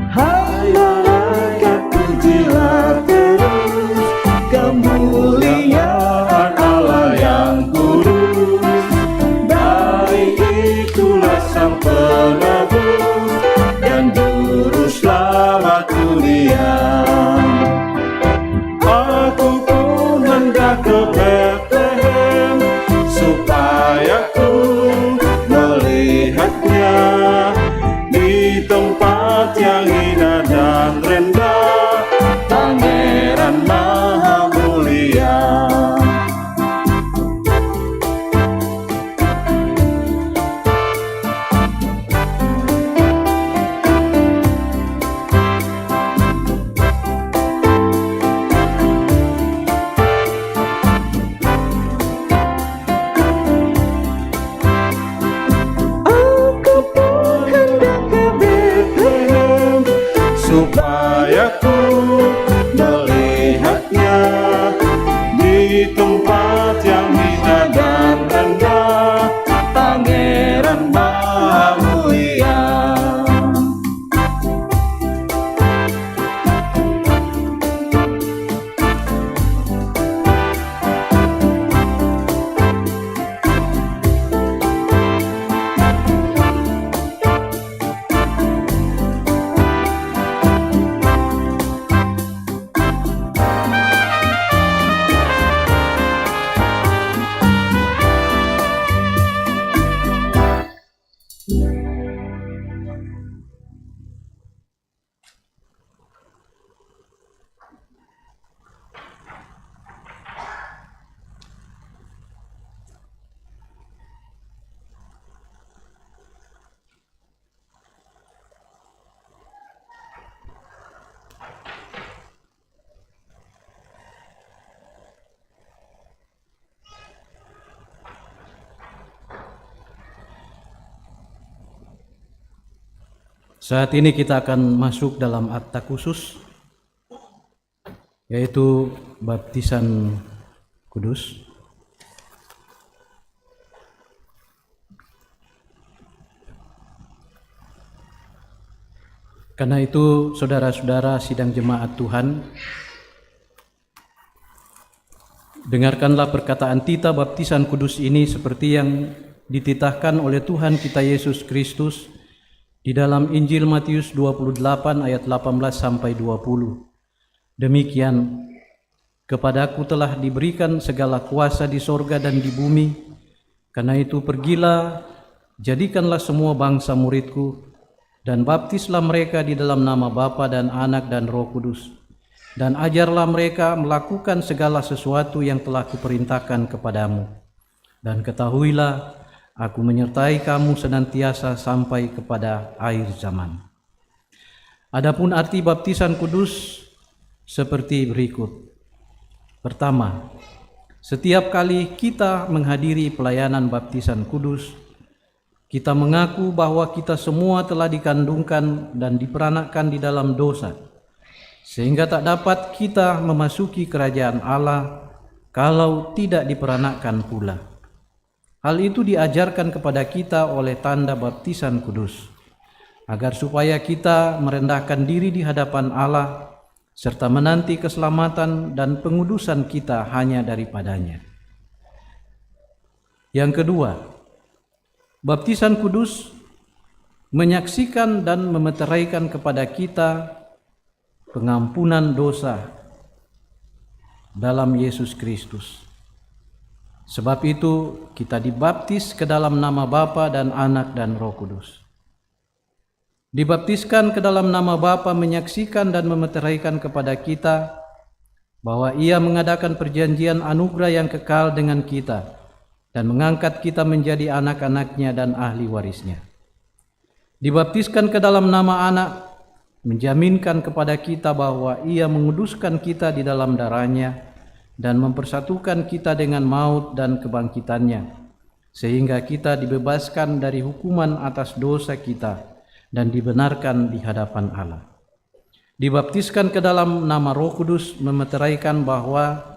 Hai malaikat, pujilah terus kemuliaan Allah yang kudus. Baik itulah Sang Penebus dan Juru Selamat dunia. Aku pun hendak ke Betlehem supaya ku melihatnya di tempat yang hina dan rendah, Pangeran Maha Mulia. Aku pun hendak ke Betlehem supaya ku melihatnya di tempat yang hina dan rendah, Pangeran Maha Mulia. Saat ini kita akan masuk dalam akta khusus, yaitu baptisan kudus. Karena itu, saudara-saudara sidang jemaat Tuhan, dengarkanlah perkataan titah baptisan kudus ini seperti yang dititahkan oleh Tuhan kita Yesus Kristus di dalam Injil Matius 28 ayat 18 sampai 20. Demikian, kepadaku telah diberikan segala kuasa di sorga dan di bumi. Karena itu pergilah, jadikanlah semua bangsa muridku, dan baptislah mereka di dalam nama Bapa dan Anak dan Roh Kudus. Dan ajarlah mereka melakukan segala sesuatu yang telah kuperintahkan kepadamu. Dan ketahuilah, aku menyertai kamu senantiasa sampai kepada akhir zaman. Adapun arti baptisan kudus seperti berikut. Pertama, setiap kali kita menghadiri pelayanan baptisan kudus, kita mengaku bahwa kita semua telah dikandungkan dan diperanakkan di dalam dosa, sehingga tak dapat kita memasuki kerajaan Allah kalau tidak diperanakkan pula. Hal itu diajarkan kepada kita oleh tanda baptisan kudus, agar supaya kita merendahkan diri di hadapan Allah, serta menanti keselamatan dan pengudusan kita hanya daripadanya. Yang kedua, baptisan kudus menyaksikan dan memeteraikan kepada kita pengampunan dosa dalam Yesus Kristus. Sebab itu kita dibaptis ke dalam nama Bapa dan Anak dan Roh Kudus. Dibaptiskan ke dalam nama Bapa menyaksikan dan memeteraikan kepada kita bahwa Ia mengadakan perjanjian anugerah yang kekal dengan kita dan mengangkat kita menjadi anak-anaknya dan ahli warisnya. Dibaptiskan ke dalam nama Anak menjaminkan kepada kita bahwa Ia menguduskan kita di dalam darahnya dan mempersatukan kita dengan maut dan kebangkitannya, sehingga kita dibebaskan dari hukuman atas dosa kita dan dibenarkan di hadapan Allah. Dibaptiskan ke dalam nama Roh Kudus memeteraikan bahwa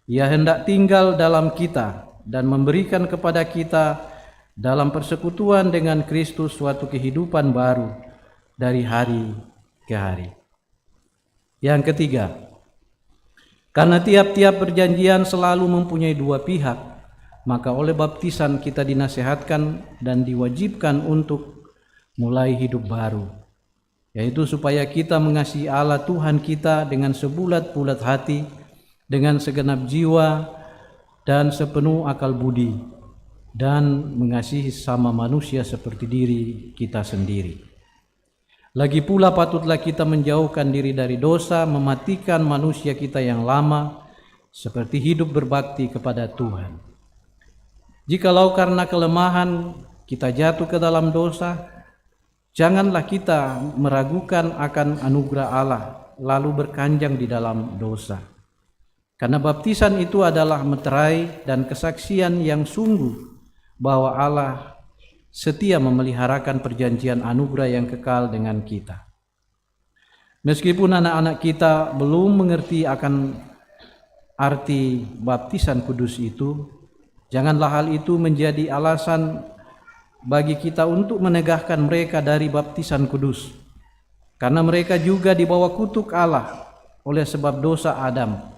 Ia hendak tinggal dalam kita dan memberikan kepada kita dalam persekutuan dengan Kristus suatu kehidupan baru dari hari ke hari. Yang ketiga, karena tiap-tiap perjanjian selalu mempunyai dua pihak, maka oleh baptisan kita dinasihatkan dan diwajibkan untuk mulai hidup baru, yaitu supaya kita mengasihi Allah Tuhan kita dengan sebulat-bulat hati, dengan segenap jiwa dan sepenuh akal budi, dan mengasihi sama manusia seperti diri kita sendiri. Lagi pula patutlah kita menjauhkan diri dari dosa, mematikan manusia kita yang lama, seperti hidup berbakti kepada Tuhan. Jikalau karena kelemahan kita jatuh ke dalam dosa, janganlah kita meragukan akan anugerah Allah, lalu berkanjang di dalam dosa. Karena baptisan itu adalah meterai dan kesaksian yang sungguh bahwa Allah setia memeliharakan perjanjian anugerah yang kekal dengan kita. Meskipun anak-anak kita belum mengerti akan arti baptisan kudus itu, janganlah hal itu menjadi alasan bagi kita untuk menegahkan mereka dari baptisan kudus, karena mereka juga dibawa kutuk Allah oleh sebab dosa Adam.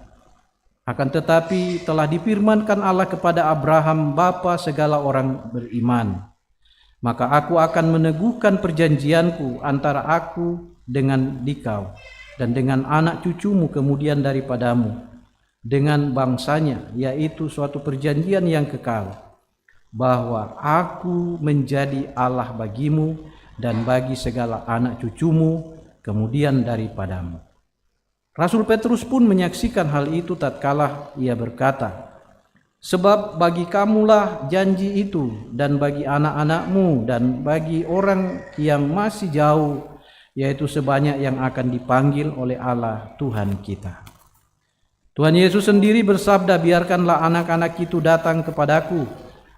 Akan tetapi telah difirmankan Allah kepada Abraham, bapa segala orang beriman, maka aku akan meneguhkan perjanjianku antara aku dengan dikau dan dengan anak cucumu kemudian daripadamu, dengan bangsanya, yaitu suatu perjanjian yang kekal, bahwa aku menjadi Allah bagimu dan bagi segala anak cucumu kemudian daripadamu. Rasul Petrus pun menyaksikan hal itu tatkala ia berkata, sebab bagi kamulah janji itu, dan bagi anak-anakmu, dan bagi orang yang masih jauh, yaitu sebanyak yang akan dipanggil oleh Allah Tuhan kita. Tuhan Yesus sendiri bersabda, biarkanlah anak-anak itu datang kepadaku,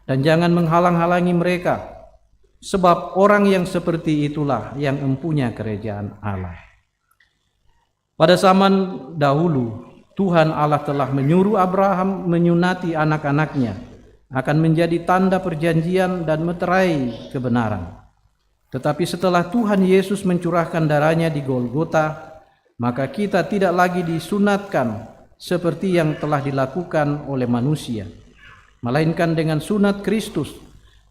dan jangan menghalang-halangi mereka, sebab orang yang seperti itulah yang empunya kerajaan Allah. Pada zaman dahulu, Tuhan Allah telah menyuruh Abraham menyunati anak-anaknya, akan menjadi tanda perjanjian dan meterai kebenaran. Tetapi setelah Tuhan Yesus mencurahkan darahnya di Golgota, maka kita tidak lagi disunatkan seperti yang telah dilakukan oleh manusia, melainkan dengan sunat Kristus,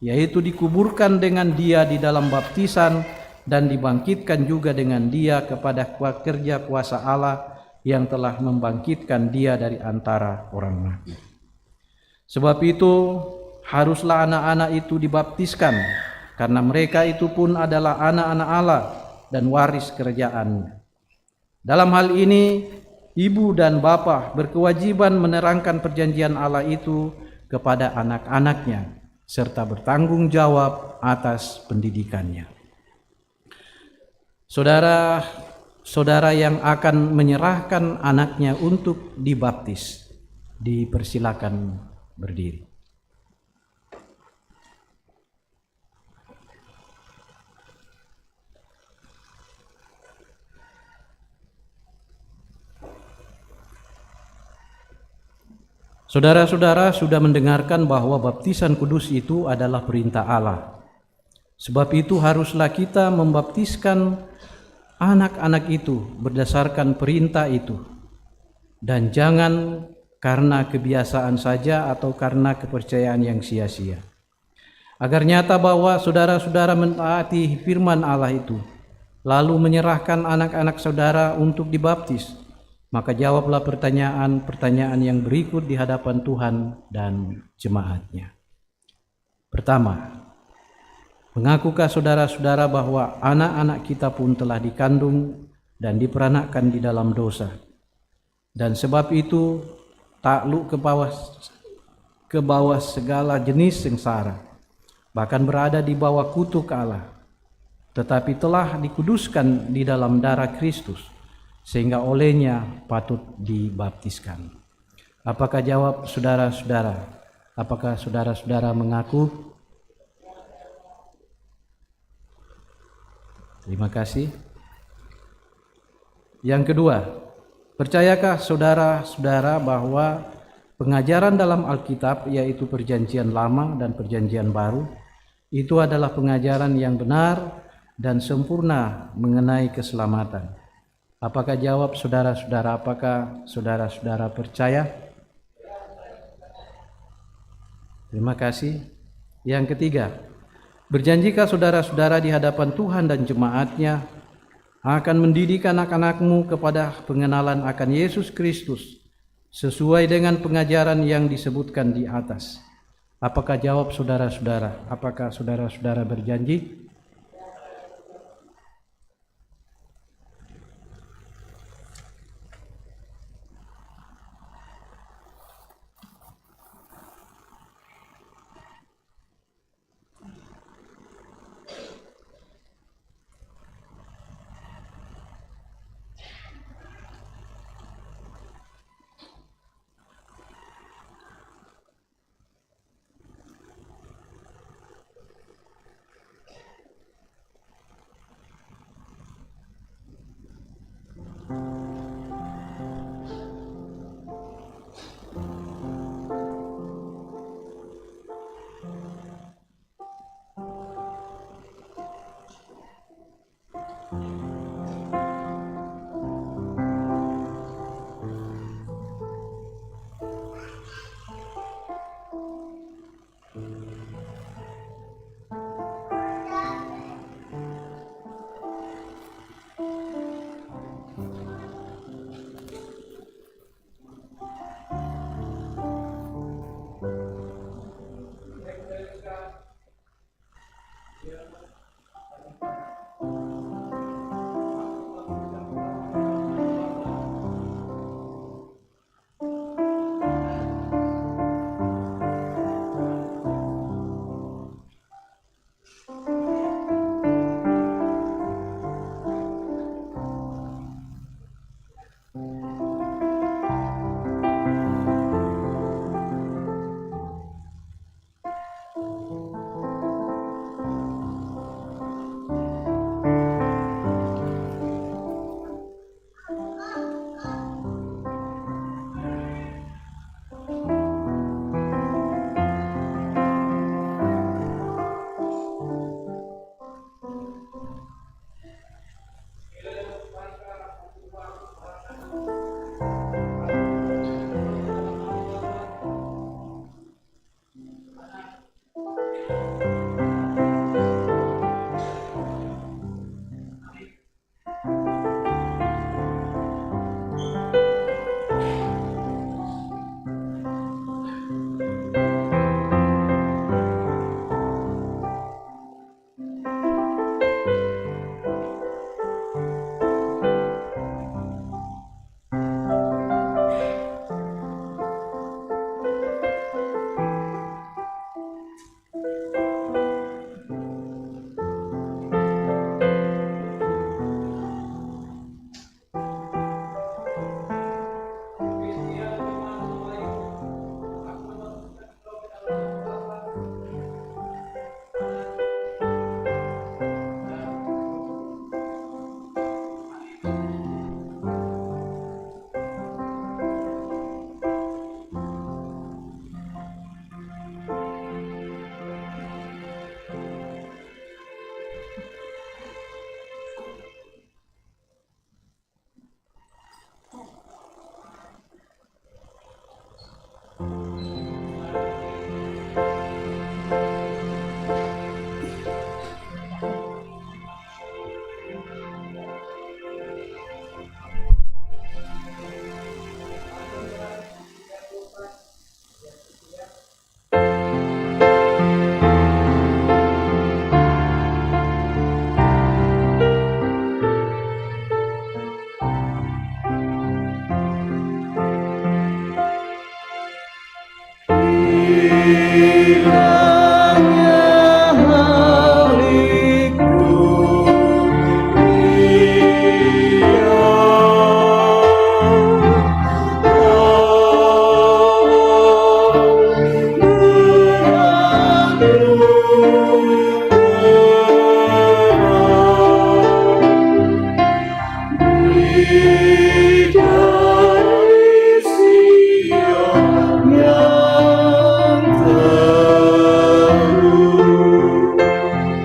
yaitu dikuburkan dengan Dia di dalam baptisan dan dibangkitkan juga dengan Dia kepada kerja kuasa Allah yang telah membangkitkan Dia dari antara orang mati. Sebab itu haruslah anak-anak itu dibaptiskan, karena mereka itu pun adalah anak-anak Allah dan waris kerajaan-Nya. Dalam hal ini, ibu dan bapa berkewajiban menerangkan perjanjian Allah itu kepada anak-anaknya, serta bertanggung jawab atas pendidikannya. Saudara yang akan menyerahkan anaknya untuk dibaptis, dipersilakan berdiri. Saudara-saudara sudah mendengarkan bahwa baptisan kudus itu adalah perintah Allah. Sebab itu haruslah kita membaptiskan anak-anak itu berdasarkan perintah itu, dan jangan karena kebiasaan saja atau karena kepercayaan yang sia-sia. Agar nyata bahwa saudara-saudara mentaati firman Allah itu, lalu menyerahkan anak-anak saudara untuk dibaptis, maka jawablah pertanyaan-pertanyaan yang berikut di hadapan Tuhan dan jemaat-Nya. Pertama, mengakukah saudara-saudara bahwa anak-anak kita pun telah dikandung dan diperanakkan di dalam dosa, dan sebab itu takluk ke bawah segala jenis sengsara, bahkan berada di bawah kutuk Allah, tetapi telah dikuduskan di dalam darah Kristus, sehingga olehnya patut dibaptiskan. Apakah jawab saudara-saudara? Apakah saudara-saudara mengaku? Terima kasih. Yang kedua, percayakah saudara-saudara bahwa pengajaran dalam Alkitab, yaitu Perjanjian Lama dan Perjanjian Baru, itu adalah pengajaran yang benar dan sempurna mengenai keselamatan? Apakah jawab saudara-saudara? Apakah saudara-saudara percaya? Terima kasih. Yang ketiga, berjanjikah saudara-saudara di hadapan Tuhan dan jemaatnya akan mendidik anak-anakmu kepada pengenalan akan Yesus Kristus sesuai dengan pengajaran yang disebutkan di atas? Apakah jawab saudara-saudara? Apakah saudara-saudara berjanji? dari Sion yang terlulu, pada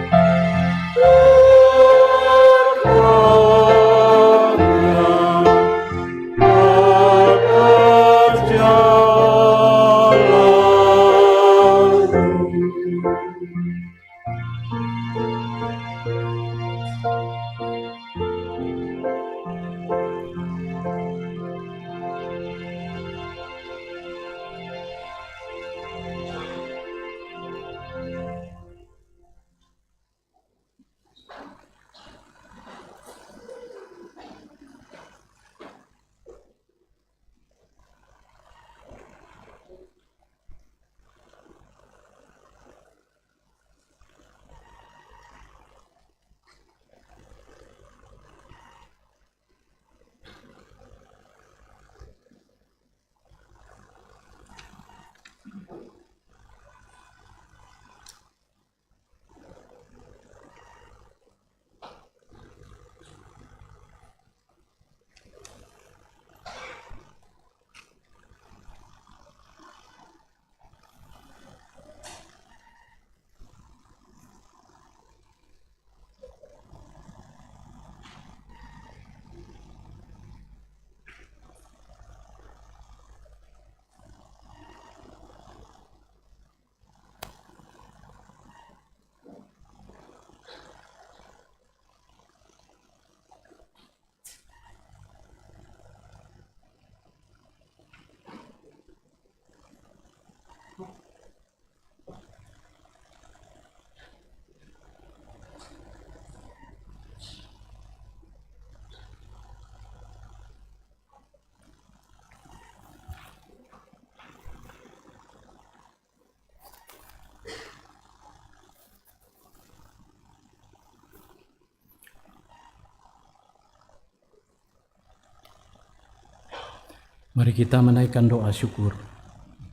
Mari kita menaikkan doa syukur.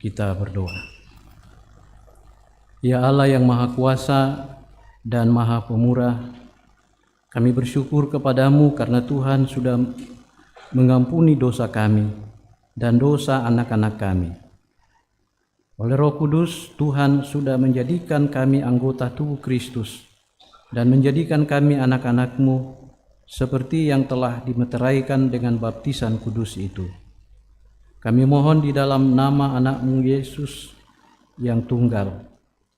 Kita berdoa. Ya Allah yang Maha Kuasa dan Maha Pemurah, kami bersyukur kepadamu karena Tuhan sudah mengampuni dosa kami dan dosa anak-anak kami. Oleh Roh Kudus, Tuhan sudah menjadikan kami anggota tubuh Kristus dan menjadikan kami anak-anak-Mu seperti yang telah dimeteraikan dengan baptisan kudus itu. Kami mohon di dalam nama anak-Mu Yesus yang tunggal,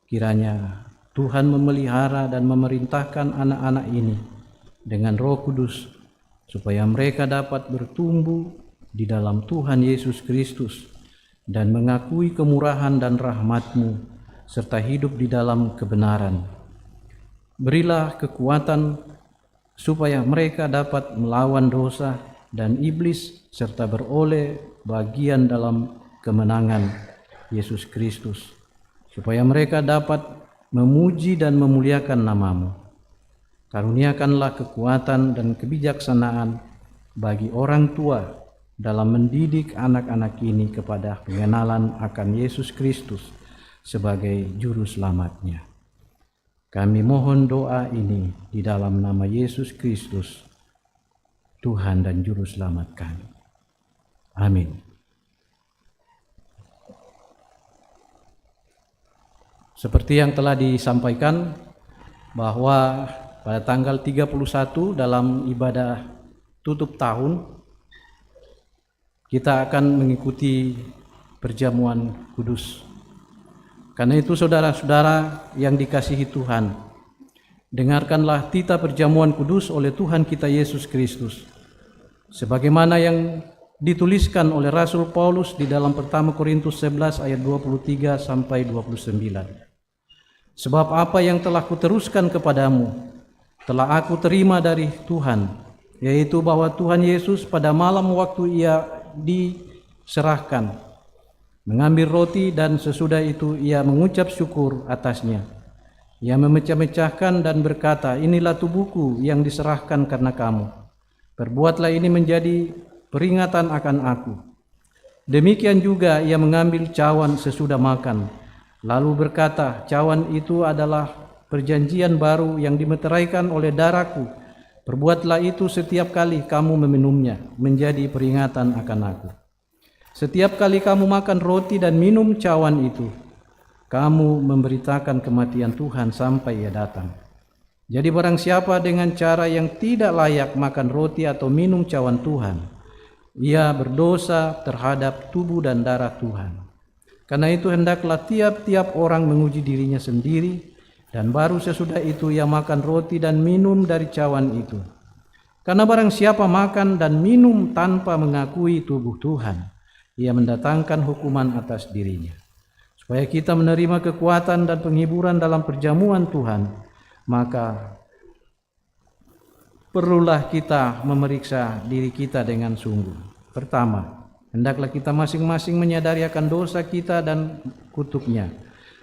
kiranya Tuhan memelihara dan memerintahkan anak-anak ini dengan Roh Kudus, supaya mereka dapat bertumbuh di dalam Tuhan Yesus Kristus dan mengakui kemurahan dan rahmat-Mu, serta hidup di dalam kebenaran. Berilah kekuatan supaya mereka dapat melawan dosa dan iblis, serta beroleh bagian dalam kemenangan Yesus Kristus, supaya mereka dapat memuji dan memuliakan nama-Mu. Karuniakanlah kekuatan dan kebijaksanaan bagi orang tua dalam mendidik anak-anak ini kepada pengenalan akan Yesus Kristus sebagai Juru Selamatnya. Kami mohon doa ini di dalam nama Yesus Kristus, Tuhan dan Juru Selamat kami. Amin. Seperti yang telah disampaikan bahwa pada tanggal 31 dalam ibadah tutup tahun kita akan mengikuti perjamuan kudus. Karena itu saudara-saudara yang dikasihi Tuhan, dengarkanlah titah perjamuan kudus oleh Tuhan kita Yesus Kristus, sebagaimana yang dituliskan oleh Rasul Paulus di dalam 1 Korintus 11 ayat 23 sampai 29. Sebab apa yang telah kuteruskan kepadamu telah aku terima dari Tuhan, yaitu bahwa Tuhan Yesus pada malam waktu ia diserahkan mengambil roti, dan sesudah itu ia mengucap syukur atasnya. Ia memecah-mecahkan dan berkata, inilah tubuhku yang diserahkan karena kamu. Perbuatlah ini menjadi peringatan akan aku. Demikian juga ia mengambil cawan sesudah makan, lalu berkata, cawan itu adalah perjanjian baru yang dimeteraikan oleh darahku. Perbuatlah itu setiap kali kamu meminumnya, menjadi peringatan akan aku. Setiap kali kamu makan roti dan minum cawan itu, kamu memberitakan kematian Tuhan sampai Ia datang. Jadi barang siapa dengan cara yang tidak layak makan roti atau minum cawan Tuhan, ia berdosa terhadap tubuh dan darah Tuhan. Karena itu hendaklah tiap-tiap orang menguji dirinya sendiri, dan baru sesudah itu ia makan roti dan minum dari cawan itu. Karena barang siapa makan dan minum tanpa mengakui tubuh Tuhan, ia mendatangkan hukuman atas dirinya. Supaya kita menerima kekuatan dan penghiburan dalam perjamuan Tuhan, maka perlulah kita memeriksa diri kita dengan sungguh. Pertama, hendaklah kita masing-masing menyadari akan dosa kita dan kutuknya,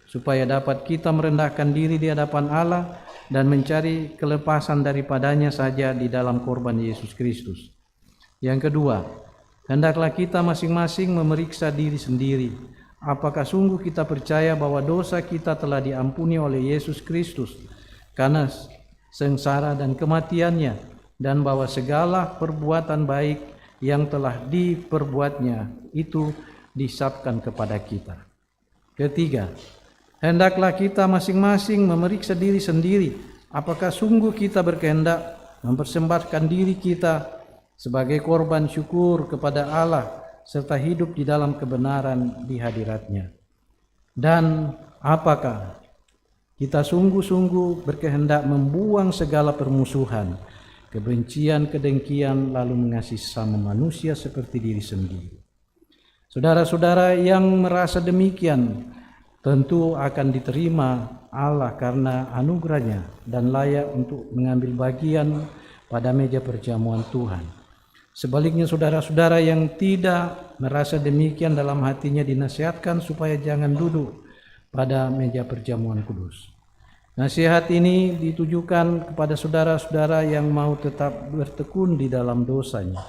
supaya dapat kita merendahkan diri di hadapan Allah dan mencari kelepasan daripadanya saja di dalam korban Yesus Kristus. Yang kedua, hendaklah kita masing-masing memeriksa diri sendiri. Apakah sungguh kita percaya bahwa dosa kita telah diampuni oleh Yesus Kristus karena sengsara dan kematiannya, dan bahwa segala perbuatan baik yang telah diperbuatnya itu disabkan kepada kita. Ketiga, hendaklah kita masing-masing memeriksa diri sendiri. Apakah sungguh kita berkehendak mempersembahkan diri kita sebagai korban syukur kepada Allah serta hidup di dalam kebenaran di hadirat-Nya? Dan apakah kita sungguh-sungguh berkehendak membuang segala permusuhan, kebencian, kedengkian, lalu mengasihi sesama manusia seperti diri sendiri? Saudara-saudara yang merasa demikian tentu akan diterima Allah karena anugerahnya dan layak untuk mengambil bagian pada meja perjamuan Tuhan. Sebaliknya saudara-saudara yang tidak merasa demikian dalam hatinya dinasihatkan supaya jangan duduk pada meja perjamuan kudus. Nasihat ini ditujukan kepada saudara-saudara yang mau tetap bertekun di dalam dosanya,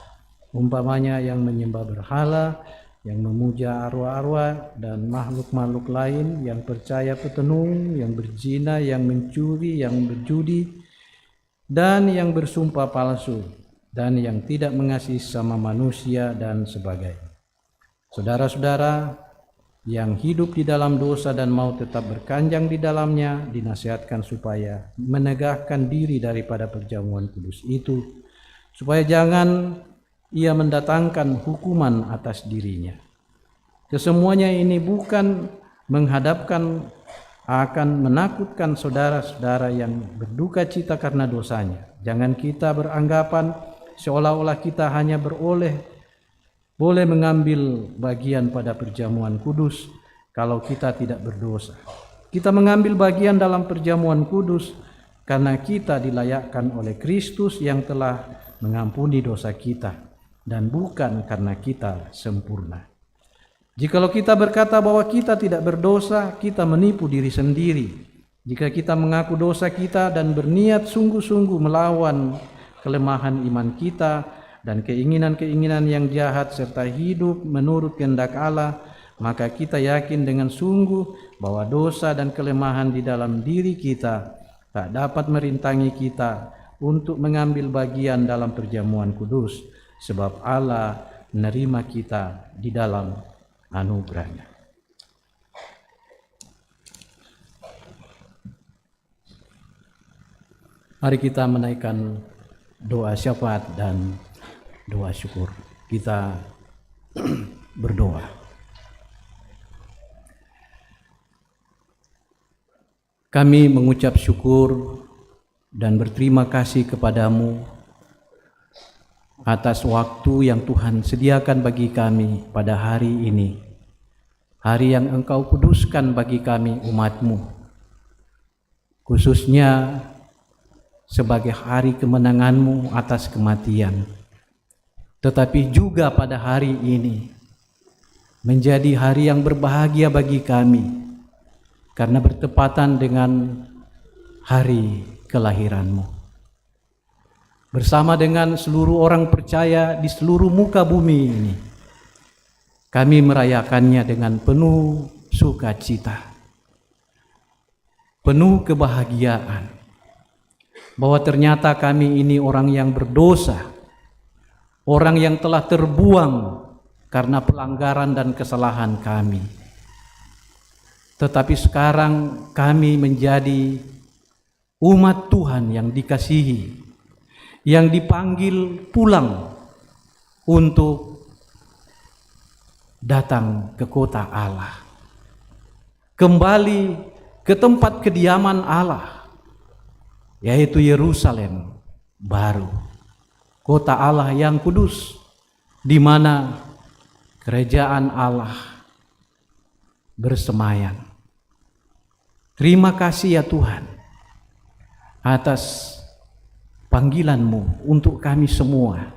umpamanya yang menyembah berhala, yang memuja arwah-arwah dan makhluk-makhluk lain, yang percaya petenung, yang berzina, yang mencuri, yang berjudi, dan yang bersumpah palsu, dan yang tidak mengasihi sesama manusia, dan sebagainya. Saudara-saudara yang hidup di dalam dosa dan mau tetap berkanjang di dalamnya dinasihatkan supaya menegakkan diri daripada perjamuan kudus itu, supaya jangan ia mendatangkan hukuman atas dirinya. Kesemuanya ini bukan menghadapkan akan menakutkan saudara-saudara yang berduka cita karena dosanya. Jangan kita beranggapan seolah-olah kita hanya boleh mengambil bagian pada perjamuan kudus kalau kita tidak berdosa. Kita mengambil bagian dalam perjamuan kudus karena kita dilayakkan oleh Kristus yang telah mengampuni dosa kita, dan bukan karena kita sempurna. Jikalau kita berkata bahwa kita tidak berdosa, kita menipu diri sendiri. Jika kita mengaku dosa kita dan berniat sungguh-sungguh melawan kelemahan iman kita dan keinginan-keinginan yang jahat serta hidup menurut kehendak Allah, maka kita yakin dengan sungguh bahwa dosa dan kelemahan di dalam diri kita tak dapat merintangi kita untuk mengambil bagian dalam perjamuan kudus, sebab Allah menerima kita di dalam anugerah-Nya. Mari kita menaikkan doa syafaat dan doa syukur. Kita berdoa. Kami mengucap syukur dan berterima kasih kepadamu atas waktu yang Tuhan sediakan bagi kami pada hari ini, hari yang Engkau kuduskan bagi kami umat-Mu, khususnya sebagai hari kemenangan-Mu atas kematian. Tetapi juga pada hari ini menjadi hari yang berbahagia bagi kami karena bertepatan dengan hari kelahiran-Mu. Bersama dengan seluruh orang percaya di seluruh muka bumi ini, kami merayakannya dengan penuh sukacita, penuh kebahagiaan, bahwa ternyata kami ini orang yang berdosa, orang yang telah terbuang karena pelanggaran dan kesalahan kami. Tetapi sekarang kami menjadi umat Tuhan yang dikasihi, yang dipanggil pulang untuk datang ke kota Allah, kembali ke tempat kediaman Allah, yaitu Yerusalem baru, kota Allah yang kudus, di mana kerajaan Allah bersemayam. Terima kasih ya Tuhan atas panggilan-Mu untuk kami semua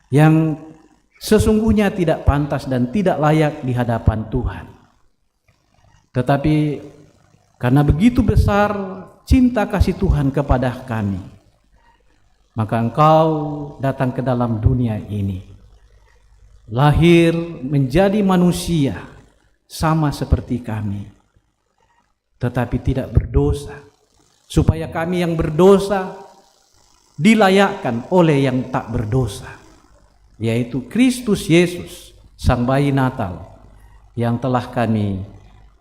yang sesungguhnya tidak pantas dan tidak layak di hadapan Tuhan. Tetapi karena begitu besar cinta kasih Tuhan kepada kami, maka Engkau datang ke dalam dunia ini, lahir menjadi manusia sama seperti kami, tetapi tidak berdosa, supaya kami yang berdosa dilayakkan oleh yang tak berdosa, yaitu Kristus Yesus, Sang Bayi Natal, yang telah kami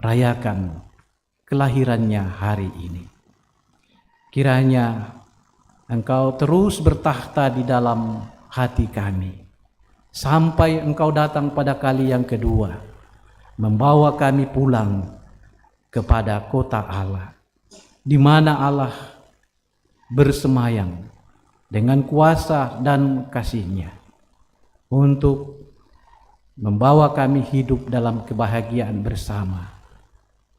rayakan kelahirannya hari ini. Kiranya Engkau terus bertakhta di dalam hati kami, sampai Engkau datang pada kali yang kedua, membawa kami pulang kepada kota Allah, di mana Allah bersemayam dengan kuasa dan kasih-Nya untuk membawa kami hidup dalam kebahagiaan bersama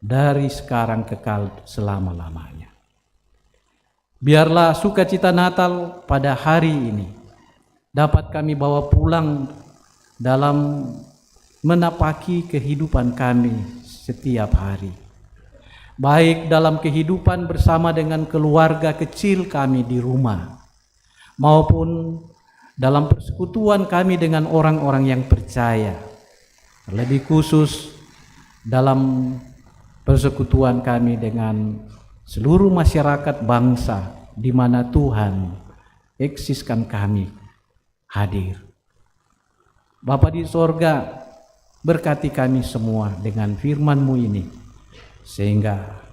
dari sekarang kekal selama-lamanya. Biarlah sukacita Natal pada hari ini dapat kami bawa pulang dalam menapaki kehidupan kami setiap hari, baik dalam kehidupan bersama dengan keluarga kecil kami di rumah, maupun dalam persekutuan kami dengan orang-orang yang percaya, terlebih khusus dalam persekutuan kami dengan seluruh masyarakat bangsa di mana Tuhan eksiskan kami hadir. Bapa di sorga, berkati kami semua dengan firman-Mu ini, sehingga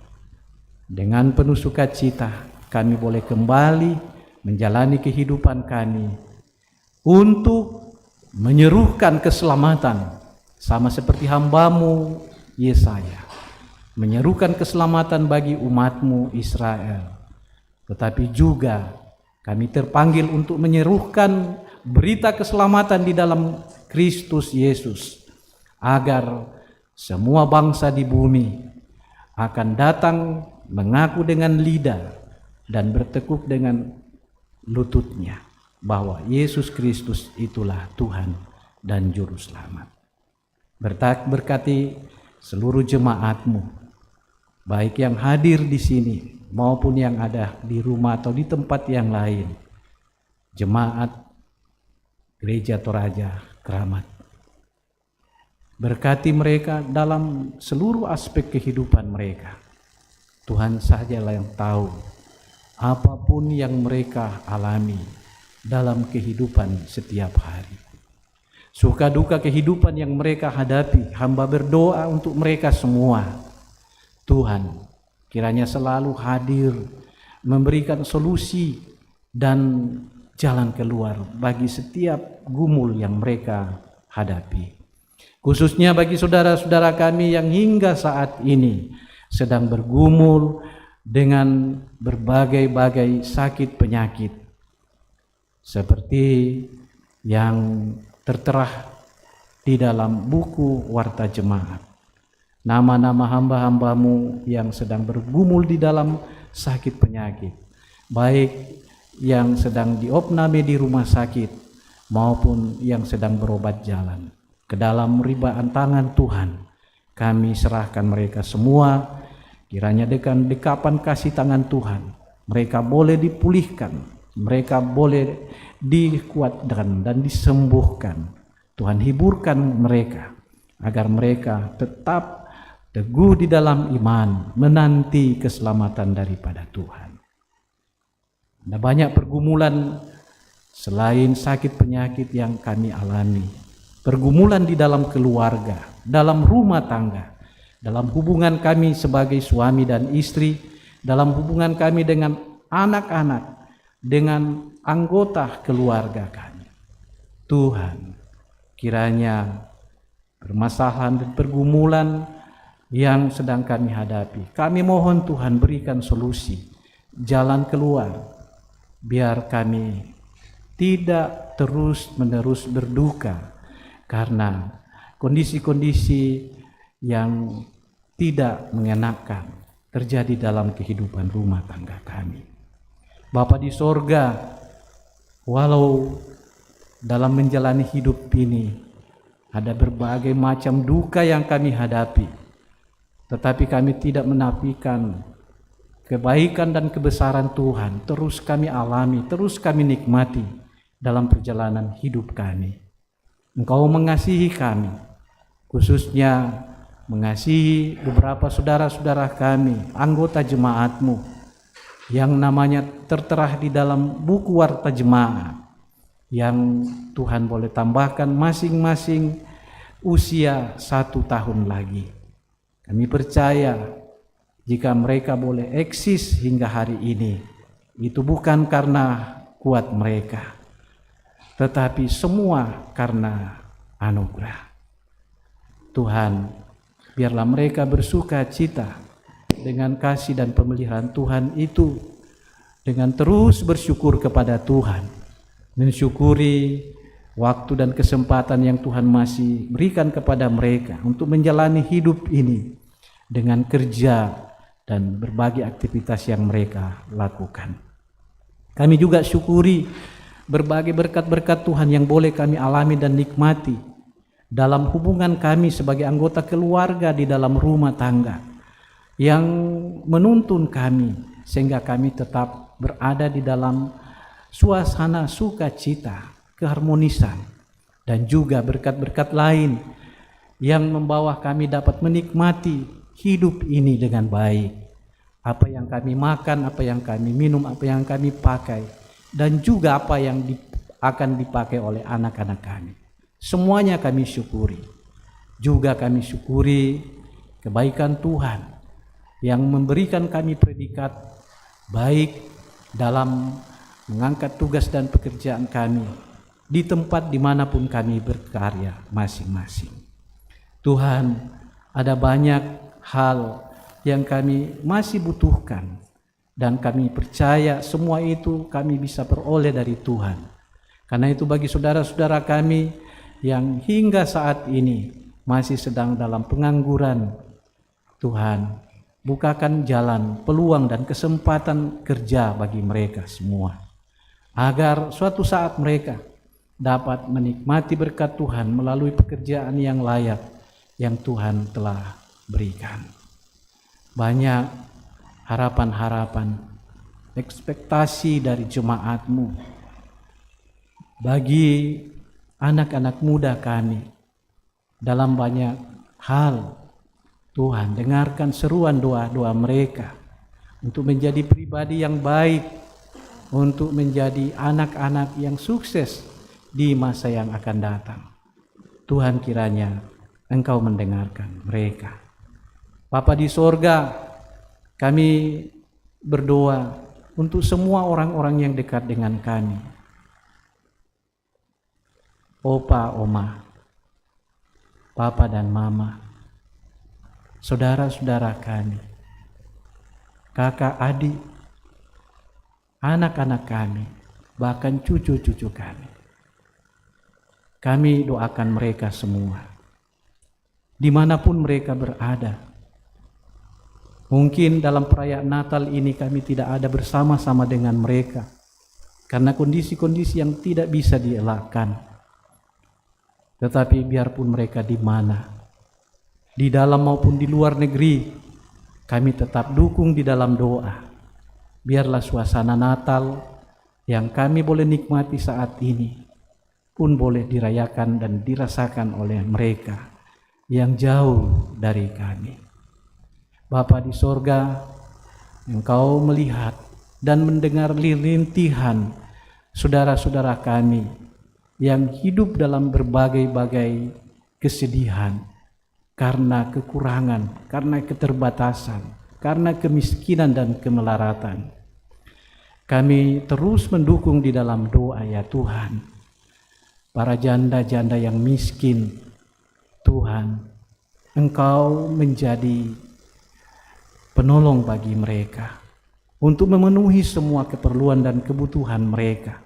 dengan penuh sukacita kami boleh kembali menjalani kehidupan kami untuk menyerukan keselamatan, sama seperti hamba-Mu Yesaya, menyerukan keselamatan bagi umat-Mu Israel. Tetapi juga kami terpanggil untuk menyerukan berita keselamatan di dalam Kristus Yesus, agar semua bangsa di bumi akan datang mengaku dengan lidah dan bertekuk dengan lututnya bahwa Yesus Kristus itulah Tuhan dan Juru Selamat. Berkati seluruh jemaat-Mu, baik yang hadir di sini maupun yang ada di rumah atau di tempat yang lain, jemaat Gereja Toraja Keramat. Berkati mereka dalam seluruh aspek kehidupan mereka. Tuhan sajalah yang tahu apapun yang mereka alami dalam kehidupan setiap hari. Suka duka kehidupan yang mereka hadapi, hamba berdoa untuk mereka semua. Tuhan kiranya selalu hadir memberikan solusi dan jalan keluar bagi setiap gumul yang mereka hadapi. Khususnya bagi saudara-saudara kami yang hingga saat ini sedang bergumul dengan berbagai-bagai sakit penyakit, seperti yang tertera di dalam buku Warta Jemaat. Nama-nama hamba-hamba-Mu yang sedang bergumul di dalam sakit penyakit, baik yang sedang diopname di rumah sakit maupun yang sedang berobat jalan. Ke dalam ribaan tangan Tuhan kami serahkan mereka semua. Kiranya dengan dekapan kasih tangan Tuhan mereka boleh dipulihkan, mereka boleh dikuatkan dan disembuhkan. Tuhan hiburkan mereka agar mereka tetap teguh di dalam iman, menanti keselamatan daripada Tuhan. Ada banyak pergumulan selain sakit penyakit yang kami alami. Pergumulan di dalam keluarga, dalam rumah tangga, dalam hubungan kami sebagai suami dan istri, dalam hubungan kami dengan anak-anak, dengan anggota keluarga kami. Tuhan, kiranya permasalahan dan pergumulan yang sedang kami hadapi, kami mohon Tuhan berikan solusi, jalan keluar, biar kami tidak terus-menerus berduka karena kondisi-kondisi yang tidak mengenakan terjadi dalam kehidupan rumah tangga kami. Bapa di sorga, walau dalam menjalani hidup ini ada berbagai macam duka yang kami hadapi, tetapi kami tidak menafikan kebaikan dan kebesaran Tuhan terus kami alami, terus kami nikmati dalam perjalanan hidup kami. Engkau mengasihi kami, khususnya mengasihi beberapa saudara-saudara kami, anggota jemaat-Mu yang namanya tertera di dalam buku warta jemaat, yang Tuhan boleh tambahkan masing-masing usia 1 tahun lagi. Kami percaya jika mereka boleh eksis hingga hari ini, itu bukan karena kuat mereka, tetapi semua karena anugerah. Tuhan, biarlah mereka bersuka cita dengan kasih dan pemeliharaan Tuhan itu, dengan terus bersyukur kepada Tuhan, mensyukuri waktu dan kesempatan yang Tuhan masih berikan kepada mereka untuk menjalani hidup ini dengan kerja dan berbagai aktivitas yang mereka lakukan. Kami juga syukuri berbagai berkat-berkat Tuhan yang boleh kami alami dan nikmati dalam hubungan kami sebagai anggota keluarga di dalam rumah tangga, yang menuntun kami sehingga kami tetap berada di dalam suasana sukacita, keharmonisan, dan juga berkat-berkat lain yang membawa kami dapat menikmati hidup ini dengan baik. Apa yang kami makan, apa yang kami minum, apa yang kami pakai, dan juga apa yang akan dipakai oleh anak-anak kami. Semuanya kami syukuri. Juga kami syukuri kebaikan Tuhan yang memberikan kami predikat baik dalam mengangkat tugas dan pekerjaan kami di tempat dimanapun kami berkarya masing-masing. Tuhan, ada banyak hal yang kami masih butuhkan, dan kami percaya semua itu kami bisa peroleh dari Tuhan. Karena itu bagi saudara-saudara kami yang hingga saat ini masih sedang dalam pengangguran, Tuhan, bukakan jalan, peluang dan kesempatan kerja bagi mereka semua, agar suatu saat mereka dapat menikmati berkat Tuhan melalui pekerjaan yang layak yang Tuhan telah berikan. Banyak harapan-harapan, ekspektasi dari jemaat-Mu bagi anak-anak muda kami dalam banyak hal. Tuhan, dengarkan seruan doa-doa mereka untuk menjadi pribadi yang baik, untuk menjadi anak-anak yang sukses di masa yang akan datang. Tuhan, kiranya Engkau mendengarkan mereka. Bapa di sorga, kami berdoa untuk semua orang-orang yang dekat dengan kami. Opa, oma, papa dan mama, saudara-saudara kami, kakak, adik, anak-anak kami, bahkan cucu-cucu kami. Kami doakan mereka semua, dimanapun mereka berada. Mungkin dalam perayaan Natal ini kami tidak ada bersama-sama dengan mereka, karena kondisi-kondisi yang tidak bisa dielakkan. Tetapi biarpun mereka di mana, di dalam maupun di luar negeri, kami tetap dukung di dalam doa. Biarlah suasana Natal yang kami boleh nikmati saat ini pun boleh dirayakan dan dirasakan oleh mereka yang jauh dari kami. Bapa di sorga, Engkau melihat dan mendengar rintihan saudara-saudara kami yang hidup dalam berbagai-bagai kesedihan karena kekurangan, karena keterbatasan, karena kemiskinan dan kemelaratan. Kami terus mendukung di dalam doa ya Tuhan, para janda-janda yang miskin. Tuhan, Engkau menjadi penolong bagi mereka untuk memenuhi semua keperluan dan kebutuhan mereka.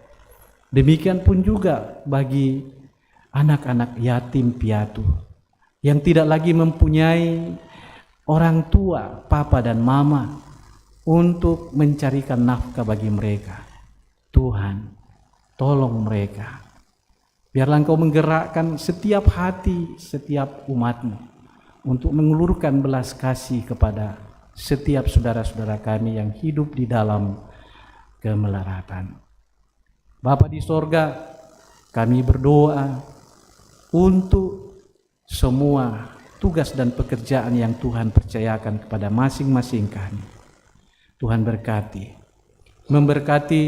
Demikian pun juga bagi anak-anak yatim piatu yang tidak lagi mempunyai orang tua, papa dan mama untuk mencarikan nafkah bagi mereka. Tuhan, tolong mereka. Biarlah Engkau menggerakkan setiap hati, setiap umat-Mu untuk mengulurkan belas kasih kepada setiap saudara-saudara kami yang hidup di dalam kemelaratan. Bapa di sorga, kami berdoa untuk semua tugas dan pekerjaan yang Tuhan percayakan kepada masing-masing kami. Tuhan memberkati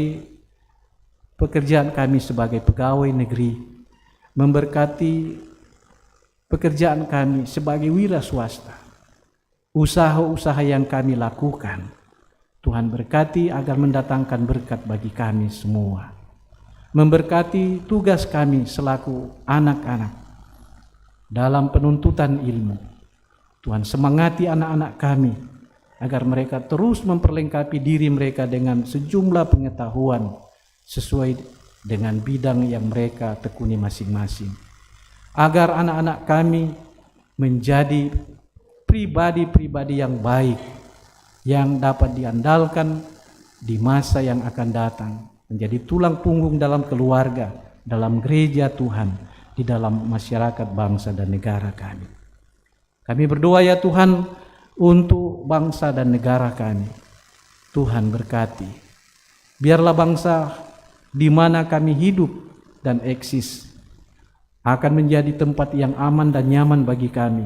pekerjaan kami sebagai pegawai negeri, memberkati pekerjaan kami sebagai wira swasta, usaha-usaha yang kami lakukan. Tuhan berkati agar mendatangkan berkat bagi kami semua. Memberkati tugas kami selaku anak-anak dalam penuntutan ilmu. Tuhan semangati anak-anak kami agar mereka terus memperlengkapi diri mereka dengan sejumlah pengetahuan sesuai dengan bidang yang mereka tekuni masing-masing. Agar anak-anak kami menjadi pribadi-pribadi yang baik, yang dapat diandalkan di masa yang akan datang, menjadi tulang punggung dalam keluarga, dalam gereja Tuhan, di dalam masyarakat bangsa dan negara kami. Kami berdoa ya Tuhan untuk bangsa dan negara kami. Tuhan berkati. Biarlah bangsa di mana kami hidup dan eksis akan menjadi tempat yang aman dan nyaman bagi kami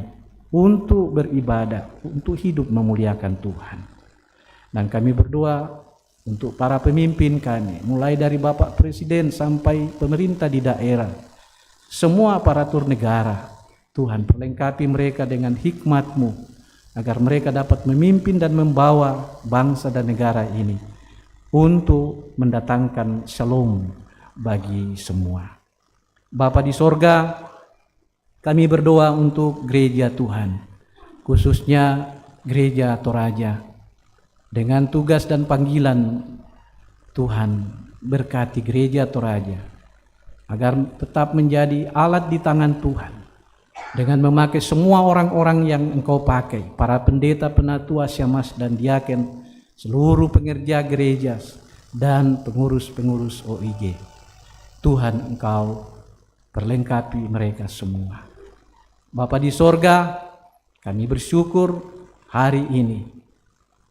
untuk beribadah, untuk hidup memuliakan Tuhan. Dan kami berdoa untuk para pemimpin kami, mulai dari Bapak Presiden sampai pemerintah di daerah, semua aparatur negara. Tuhan perlengkapi mereka dengan hikmat-Mu agar mereka dapat memimpin dan membawa bangsa dan negara ini untuk mendatangkan shalom bagi semua. Bapa di sorga, kami berdoa untuk gereja Tuhan, khususnya gereja Toraja, dengan tugas dan panggilan Tuhan. Berkati gereja Toraja agar tetap menjadi alat di tangan Tuhan dengan memakai semua orang-orang yang Engkau pakai, para pendeta, penatua, syemasi dan diaken, seluruh pengerja gereja dan pengurus-pengurus OIG. Tuhan, Engkau perlengkapi mereka semua. Bapa di sorga, kami bersyukur hari ini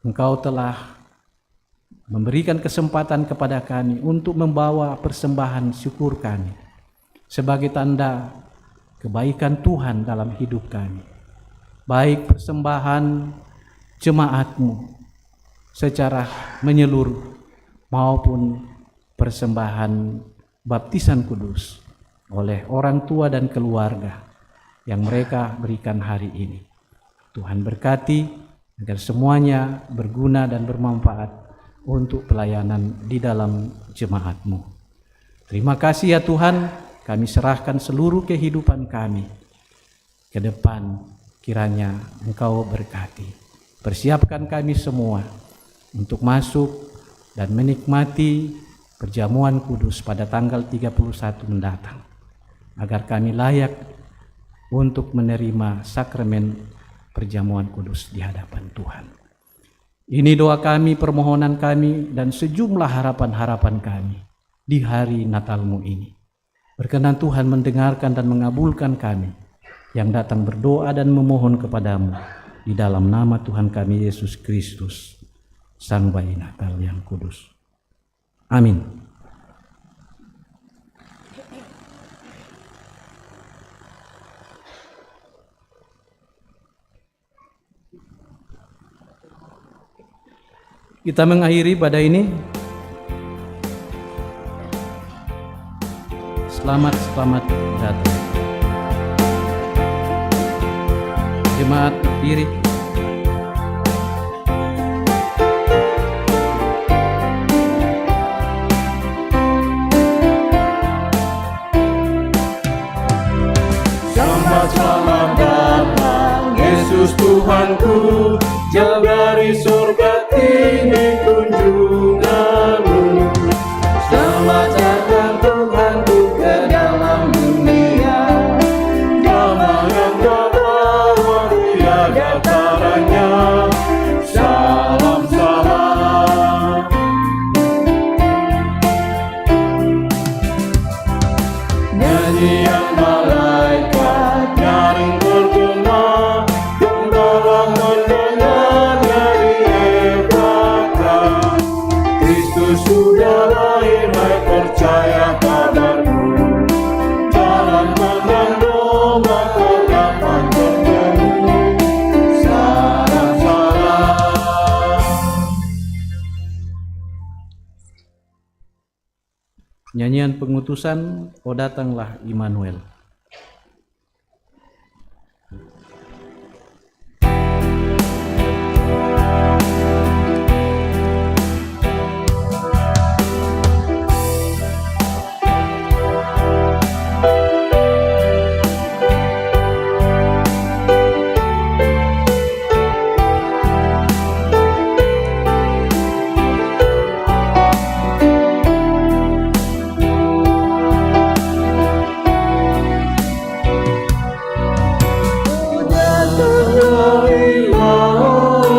Engkau telah memberikan kesempatan kepada kami untuk membawa persembahan syukur kami sebagai tanda kebaikan Tuhan dalam hidup kami. Baik persembahan jemaat-Mu secara menyeluruh maupun persembahan baptisan kudus oleh orang tua dan keluarga yang mereka berikan hari ini. Tuhan berkati agar semuanya berguna dan bermanfaat untuk pelayanan di dalam jemaat-Mu. Terima kasih ya Tuhan, kami serahkan seluruh kehidupan kami ke depan, kiranya Engkau berkati. Persiapkan kami semua untuk masuk dan menikmati perjamuan kudus pada tanggal 31 mendatang, agar kami layak untuk menerima sakramen perjamuan kudus di hadapan Tuhan. Ini doa kami, permohonan kami, dan sejumlah harapan-harapan kami di hari Natal-Mu ini. Berkenan Tuhan mendengarkan dan mengabulkan kami yang datang berdoa dan memohon kepadamu di dalam nama Tuhan kami Yesus Kristus, Sang Bayi Natal yang kudus. Amin. Kita mengakhiri pada ini. Selamat datang. Jemaat berdiri. Selamat datang Yesus Tuhanku, jauh dari surga tinggi kunjunganmu. Selamat datang Tuhanku ke dalam dunia, damai yang kau bawa tiada taranya. Salam salam. Nyanyian malaikat nyaring bergema, gembala mendengar dari Efrata. Kristus sudah lahir, hai percaya kabarku. Jalan pandang domba kau dapat bertemu. Salam salam. Nyanyian pengutusan, "Oh datanglah Immanuel."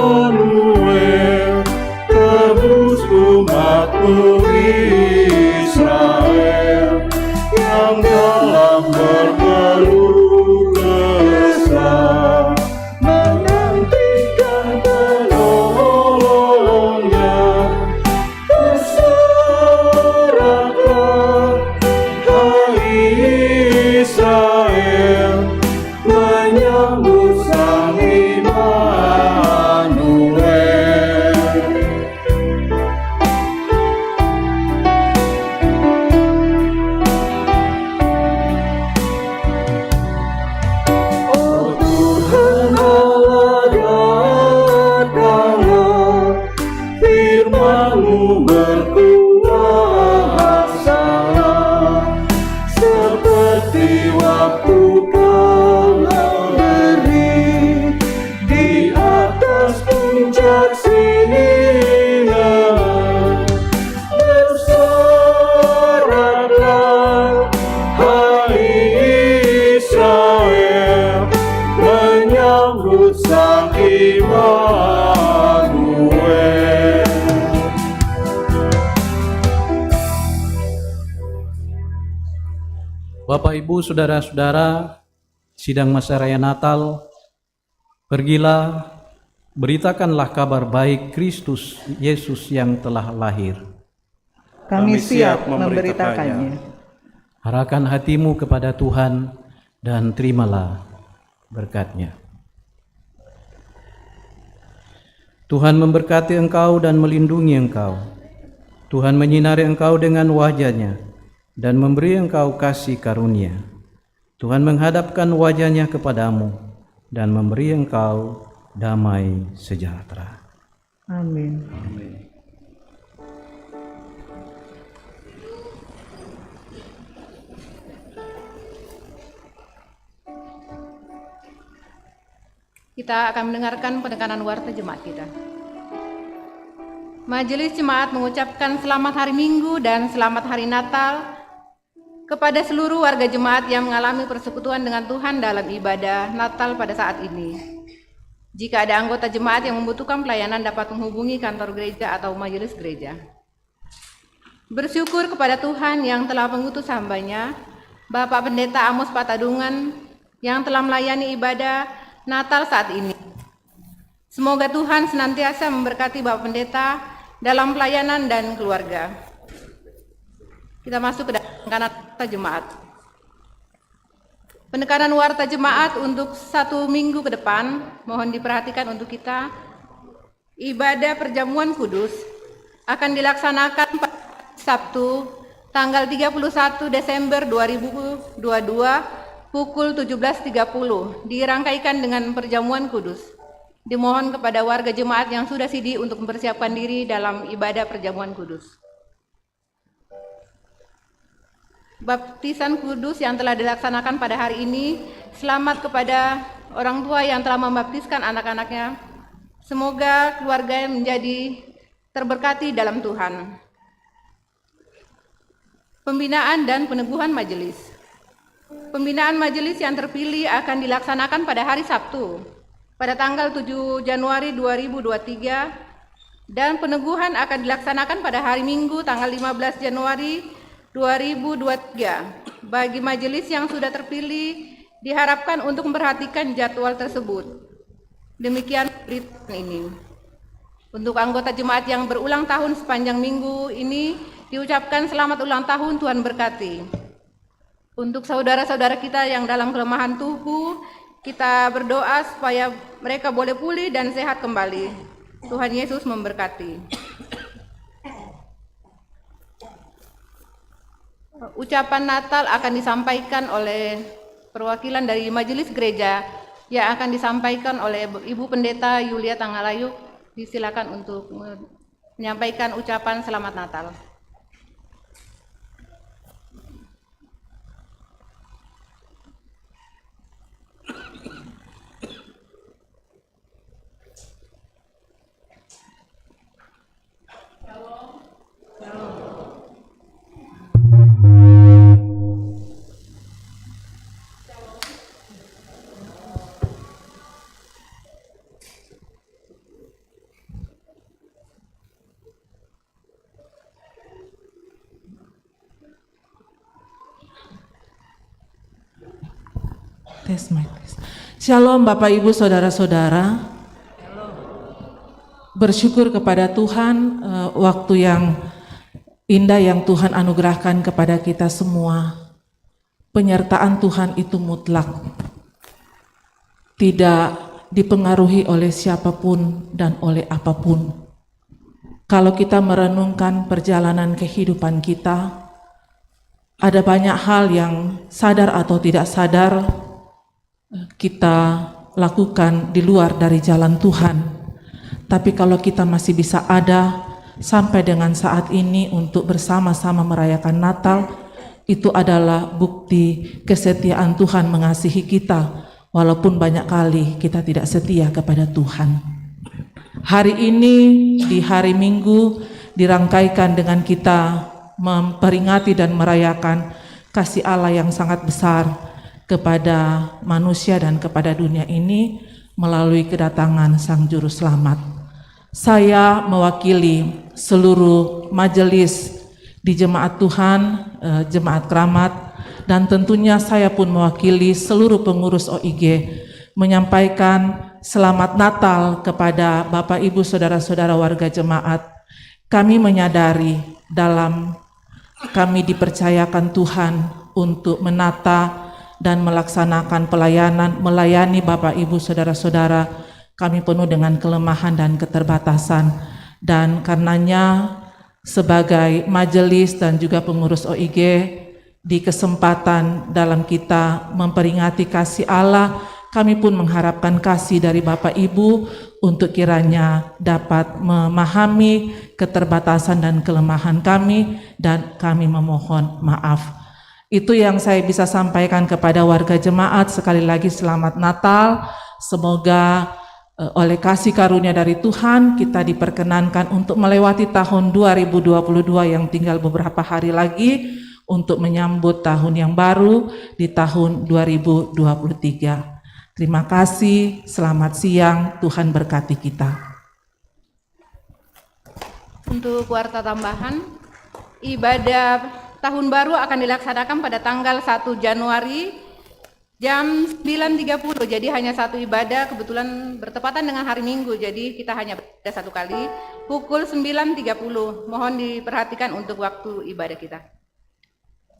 Immanuel, tebus umatmu Israel, yang dalam berkeluh kesah menantikan penolongnya. Bersoraklah, hai Israel, menyambut Sang Immanuel. Oh Tuhan Allah, datanglah, firman-Mu berkuasa, seperti waktu Kau beri di atas puncak Sinai. Bersoraklah, hai Israel, menyambut Sang Immanuel. Bapak, Ibu, saudara-saudara, sidang masa raya Natal, pergilah, beritakanlah kabar baik Kristus Yesus yang telah lahir. Kami siap memberitakannya. Arahkan hatimu kepada Tuhan dan terimalah berkat-Nya. Tuhan memberkati engkau dan melindungi engkau. Tuhan menyinari engkau dengan wajah-Nya dan memberi engkau kasih karunia. Tuhan menghadapkan wajah-Nya kepadamu dan memberi engkau damai sejahtera. Amin. Kita akan mendengarkan penekanan warta jemaat kita. Majelis Jemaat mengucapkan selamat hari Minggu dan selamat hari Natal kepada seluruh warga jemaat yang mengalami persekutuan dengan Tuhan dalam ibadah Natal pada saat ini. Jika ada anggota jemaat yang membutuhkan pelayanan dapat menghubungi kantor gereja atau majelis gereja. Bersyukur kepada Tuhan yang telah mengutus hamba-Nya, Bapak Pendeta Amos Patadungan, yang telah melayani ibadah Natal saat ini. Semoga Tuhan senantiasa memberkati Bapak Pendeta dalam pelayanan dan keluarga. Kita masuk ke dalam penekanan warta jemaat. Penekanan warta jemaat untuk 1 minggu ke depan, mohon diperhatikan untuk kita. Ibadah perjamuan kudus akan dilaksanakan pada Sabtu tanggal 31 Desember 2022 pukul 17.30 dirangkaikan dengan perjamuan kudus. Dimohon kepada warga jemaat yang sudah sidi untuk mempersiapkan diri dalam ibadah perjamuan kudus. Baptisan kudus yang telah dilaksanakan pada hari ini, selamat kepada orang tua yang telah membaptiskan anak-anaknya. Semoga keluarga menjadi terberkati dalam Tuhan. Pembinaan dan peneguhan majelis. Pembinaan majelis yang terpilih akan dilaksanakan pada hari Sabtu, pada tanggal 7 Januari 2023, dan peneguhan akan dilaksanakan pada hari Minggu, tanggal 15 Januari 2023. Bagi majelis yang sudah terpilih, diharapkan untuk memperhatikan jadwal tersebut. Demikian berita ini. Untuk anggota jemaat yang berulang tahun sepanjang minggu ini, diucapkan selamat ulang tahun, Tuhan berkati. Untuk saudara-saudara kita yang dalam kelemahan tubuh, kita berdoa supaya mereka boleh pulih dan sehat kembali. Tuhan Yesus memberkati. Ucapan Natal akan disampaikan oleh perwakilan dari Majelis Gereja yang akan disampaikan oleh Ibu Pendeta Yulia Tangalayu. Disilakan untuk menyampaikan ucapan Selamat Natal. Tes mic. Shalom Bapak Ibu Saudara-saudara. Bersyukur kepada Tuhan waktu yang indah yang Tuhan anugerahkan kepada kita semua. Penyertaan Tuhan itu mutlak. Tidak dipengaruhi oleh siapapun dan oleh apapun. Kalau kita merenungkan perjalanan kehidupan kita, ada banyak hal yang sadar atau tidak sadar kita lakukan di luar dari jalan Tuhan. Tapi kalau kita masih bisa ada sampai dengan saat ini untuk bersama-sama merayakan Natal, itu adalah bukti kesetiaan Tuhan mengasihi kita, walaupun banyak kali kita tidak setia kepada Tuhan. Hari ini di hari Minggu dirangkaikan dengan kita memperingati dan merayakan kasih Allah yang sangat besar kepada manusia dan kepada dunia ini melalui kedatangan Sang Juru Selamat. Saya mewakili seluruh majelis di Jemaat Tuhan, Jemaat Keramat, dan tentunya saya pun mewakili seluruh pengurus OIG menyampaikan Selamat Natal kepada Bapak Ibu Saudara-saudara warga jemaat. Kami menyadari dalam kami dipercayakan Tuhan untuk menata dan melaksanakan pelayanan, melayani Bapak Ibu Saudara-saudara, kami penuh dengan kelemahan dan keterbatasan. Dan karenanya sebagai majelis dan juga pengurus OIG, di kesempatan dalam kita memperingati kasih Allah, kami pun mengharapkan kasih dari Bapak Ibu untuk kiranya dapat memahami keterbatasan dan kelemahan kami, dan kami memohon maaf. Itu yang saya bisa sampaikan kepada warga jemaat. Sekali lagi selamat Natal. Semoga oleh kasih karunia dari Tuhan kita diperkenankan untuk melewati tahun 2022 yang tinggal beberapa hari lagi untuk menyambut tahun yang baru di tahun 2023. Terima kasih, selamat siang, Tuhan berkati kita. Untuk warta tambahan, ibadah Tahun Baru akan dilaksanakan pada tanggal 1 Januari jam 9.30. Jadi hanya satu ibadah, kebetulan bertepatan dengan hari Minggu. Jadi kita hanya ada satu kali, pukul 9.30. Mohon diperhatikan untuk waktu ibadah kita.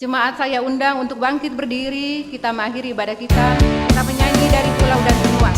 Jemaat saya undang untuk bangkit berdiri, kita mengakhiri ibadah kita. Kita menyanyi dari pulau dan benua.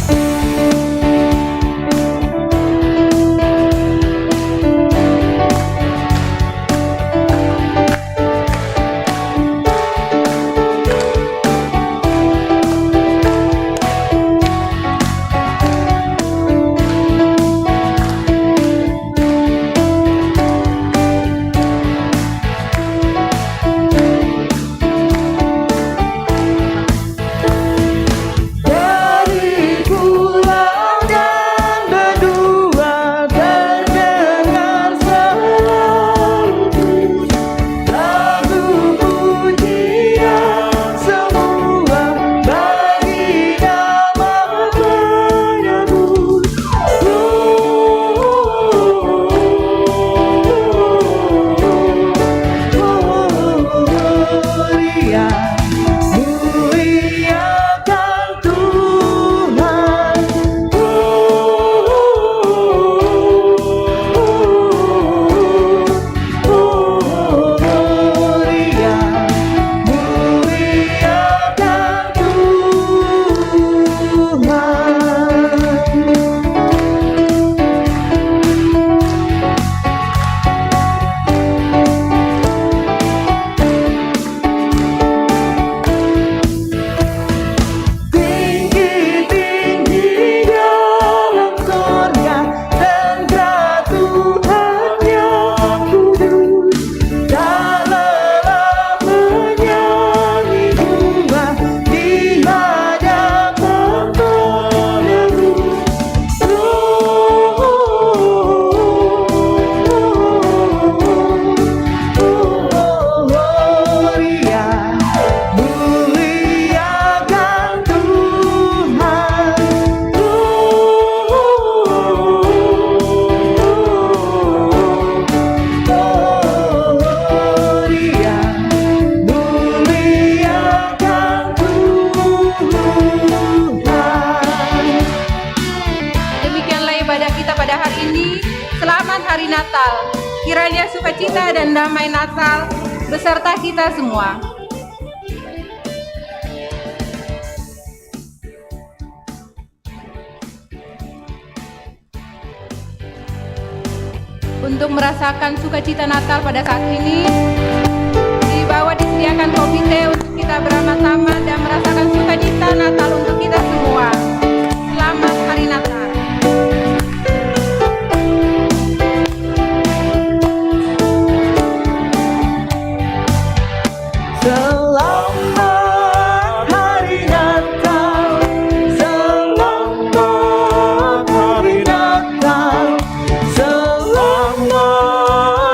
hari Natal. Kiranya sukacita dan damai Natal beserta kita semua. Untuk merasakan sukacita Natal pada saat ini, di bawah disediakan kopi teh untuk kita bersama-sama dan merasakan sukacita Natal untuk kita semua. Selamat Hari Natal. Selamat Hari Natal, selamat Hari Natal, selamat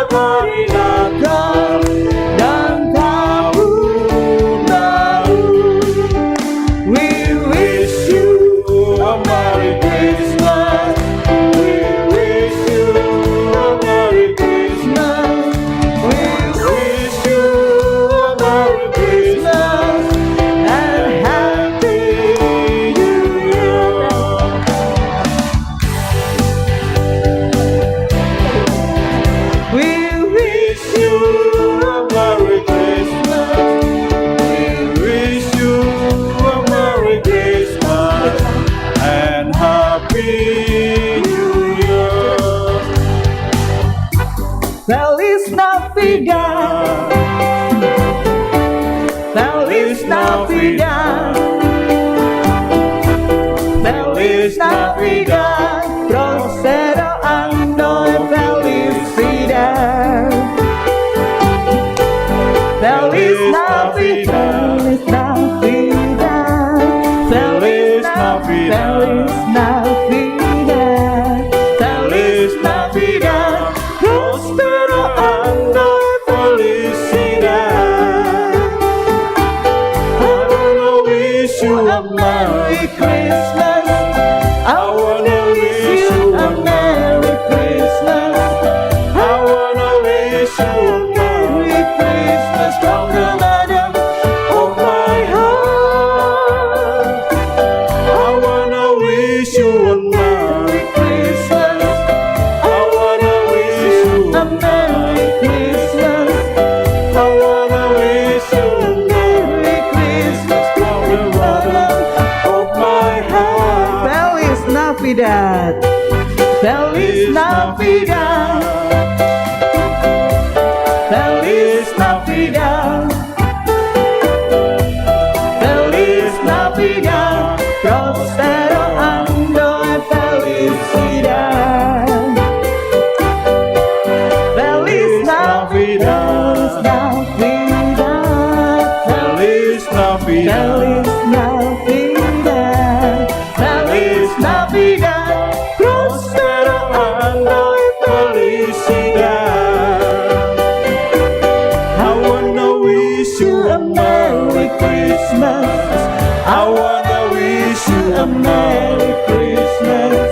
Hari Natal dan tahun baru. We wish you a Merry Christmas. We wish you a Merry Christmas. We wish you a Merry Christmas and Happy New Year. We wish you a Merry Christmas. We wish you a Merry Christmas and Happy New Year. Feliz Navidad. Feliz Navidad. Feliz Navidad. Prospero anno e felicidad. Feliz Navidad. Feliz Navidad. Feliz Navidad. Feliz Navidad. Prospero anno e felicidad. I wanna wish you a Merry Christmas. I wanna wish you a Merry Christmas. I wanna wish you a Merry Christmas from the bottom of my heart. I wanna wish you a Merry Christmas. I wanna wish you a Merry Christmas. I wanna wish you a Merry Christmas from the bottom of my heart. Feliz Navidad. Feliz Navidad. Feliz Navidad. Feliz Navidad. Prospero anno e felicidad. Feliz Navidad. Feliz Navidad. Feliz Navidad. Feliz Navidad. Prospero anno e felicidad. I wanna wish you a Merry Christmas. I wanna wish you a Merry Christmas.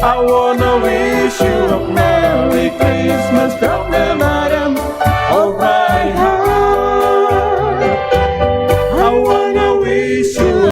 I wanna wish you a Merry Christmas from the